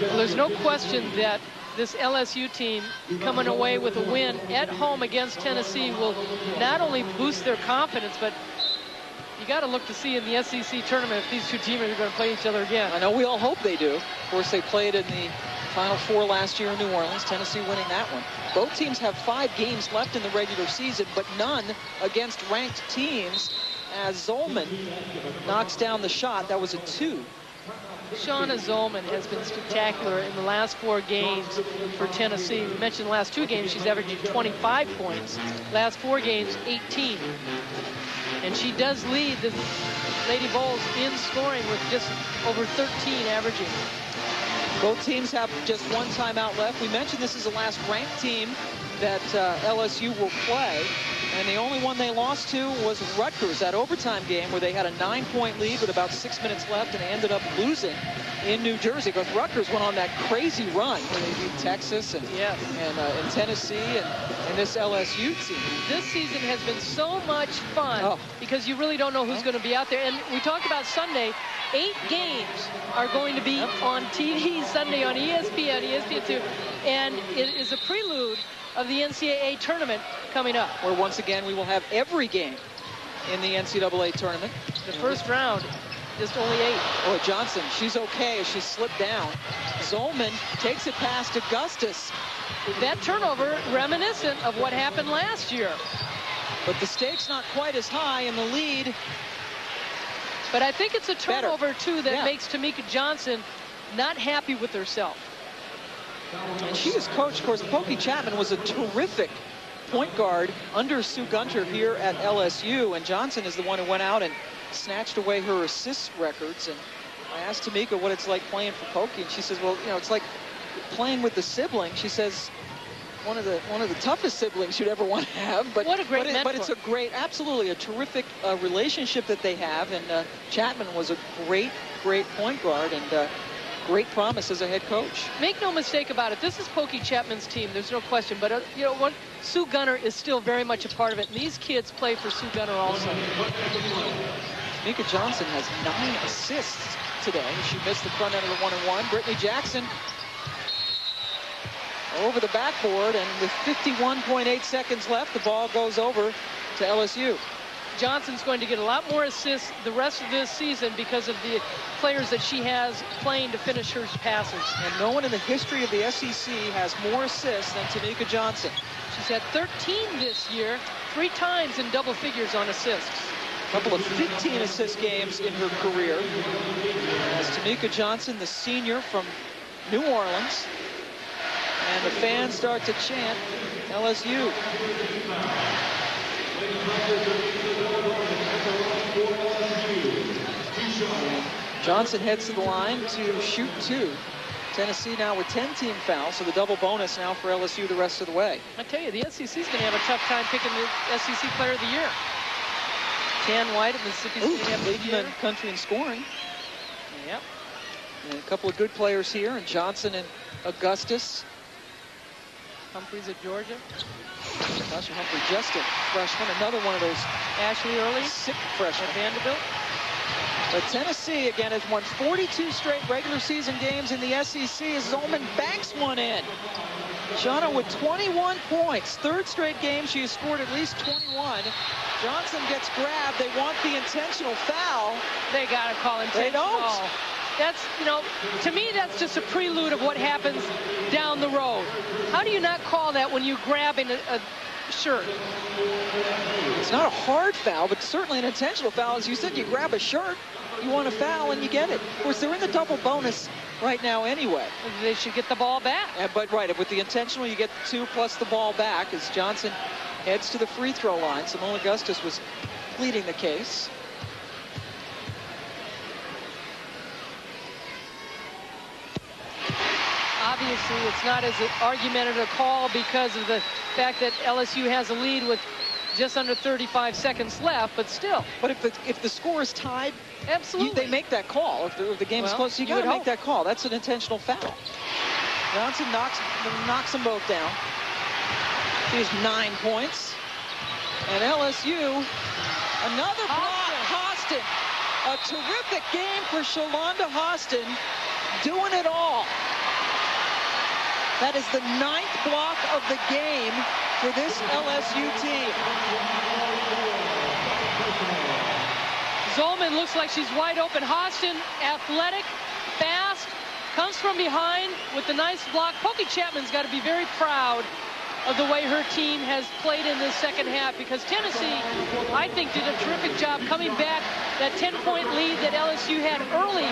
Well, there's no question that this LSU team coming away with a win at home against Tennessee will not only boost their confidence, but you got to look to see in the SEC tournament if these 2 teams are going to play each other again. I know we all hope they do. Of course, they played in the Final Four last year in New Orleans. Tennessee winning that one. Both teams have 5 games left in the regular season, but none against ranked teams, as Zolman knocks down the shot. That was a 2. Shauna Zolman has been spectacular in the last 4 games for Tennessee. We mentioned the last 2 games, she's averaging 25 points. Last 4 games, 18. And she does lead the Lady Vols in scoring with just over 13 averaging. Both teams have just 1 timeout left. We mentioned this is the last ranked team that LSU will play. And the only one they lost to was Rutgers, that overtime game where they had a 9-point lead with about 6 minutes left, and they ended up losing in New Jersey because Rutgers went on that crazy run where they beat Texas and Tennessee and this LSU team. This season has been so much fun because you really don't know who's going to be out there. And we talked about Sunday. 8 games are going to be on TV Sunday on ESPN, ESPN2, and it is a prelude of the NCAA tournament coming up. Where once again we will have every game in the NCAA tournament. The first round, just only 8. Oh, Johnson, she's okay as she slipped down. Zolman takes it past Augustus. That turnover reminiscent of what happened last year. But the stakes not quite as high in the lead. But I think it's a turnover, too, that makes Tamika Johnson not happy with herself. And she was coached, of course, Pokey Chapman was a terrific point guard under Sue Gunter here at LSU, and Johnson is the one who went out and snatched away her assist records. And I asked Tamika what it's like playing for Pokey, and she says, well, you know, it's like playing with the sibling. She says, one of the toughest siblings you'd ever want to have. But what a great mentor. But it's a great, absolutely a terrific relationship that they have, and Chapman was a great point guard, and great promise as a head coach. Make no mistake about it. This is Pokey Chapman's team. There's no question. But, you know, what, Sue Gunter is still very much a part of it. And these kids play for Sue Gunter also. Tamika Johnson has 9 assists today. She missed the front end of the 1-and-1. Brittany Jackson over the backboard. And with 51.8 seconds left, the ball goes over to LSU. Johnson's going to get a lot more assists the rest of this season because of the players that she has playing to finish her passes. And no one in the history of the SEC has more assists than Tamika Johnson. She's had 13 this year, 3 times in double figures on assists. A couple of 15 assist games in her career. As Tamika Johnson, the senior from New Orleans. And the fans start to chant LSU. Johnson heads to the line to shoot 2. Tennessee now with 10 team fouls, so the double bonus now for LSU the rest of the way. I tell you, the SEC's going to have a tough time picking the SEC Player of the Year. Tan White of Mississippi State leading the country in scoring. Yep. And a couple of good players here, and Johnson and Augustus. Humphreys at Georgia. Tasha Humphrey, just a freshman. Another one of those Ashley Early, sick freshmen at Vanderbilt. But Tennessee, again, has won 42 straight regular season games in the SEC as Zolman banks one in. Shauna with 21 points. 3rd straight game she has scored at least 21. Johnson gets grabbed. They want the intentional foul. They got to call intentional. They don't. That's, you know, to me, that's just a prelude of what happens down the road. How do you not call that when you're grabbing a shirt? It's not a hard foul, but certainly an intentional foul. As you said, you grab a shirt, you want a foul, and you get it. Of course, they're in the double bonus right now anyway. They should get the ball back. But right, with the intentional, you get 2 plus the ball back as Johnson heads to the free throw line. Simone Augustus was pleading the case. Obviously, it's not as argumentative a call because of the fact that LSU has a lead with just under 35 seconds left, but still. But if the score is tied, absolutely, they make that call. If the game's close, you got to make that call. That's an intentional foul. Johnson knocks them both down. She has 9 points. And LSU, another block. Hostin. A terrific game for Shalonda Hostin, doing it all. That is the 9th block of the game for this LSU team. Zolman looks like she's wide open. Hostin, athletic, fast, comes from behind with the nice block. Pokey Chapman's got to be very proud of the way her team has played in this second half, because Tennessee, I think, did a terrific job coming back that 10-point lead that LSU had early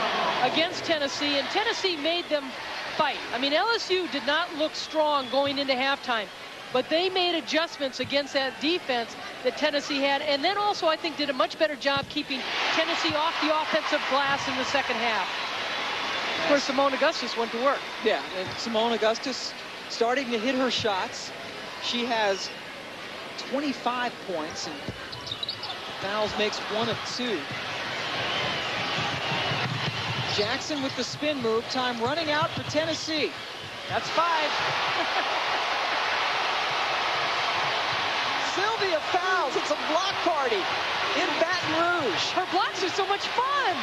against Tennessee, and Tennessee made them fight. I mean, LSU did not look strong going into halftime, but they made adjustments against that defense that Tennessee had, and then also I think did a much better job keeping Tennessee off the offensive glass in the second half. Of course, Simone Augustus went to work. Yeah, and Simone Augustus starting to hit her shots. She has 25 points, and Fowles makes 1 of 2. Jackson with the spin move. Time running out for Tennessee. That's 5. Sylvia Fowles, it's a block party in Baton Rouge. Her blocks are so much fun.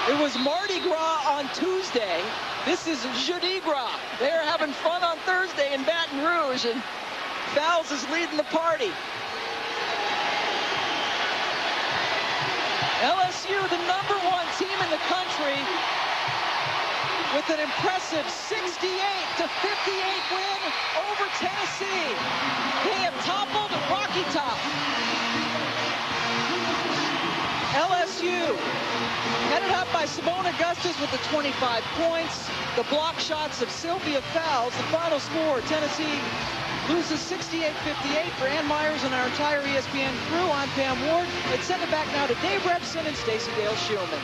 It was Mardi Gras on Tuesday. This is Jeudi Gras. They're having fun on Thursday in Baton Rouge, and Fowles is leading the party. LSU, the #1 team in the country, with an impressive 68-58 win over Tennessee. They have toppled Rocky Top. LSU headed up by Simone Augustus with the 25 points. The block shots of Sylvia Fowles. The final score, Tennessee loses 68-58. For Ann Myers and our entire ESPN crew, I'm Pam Ward. Let's send it back now to Dave Repson and Stacey Dale Schulman.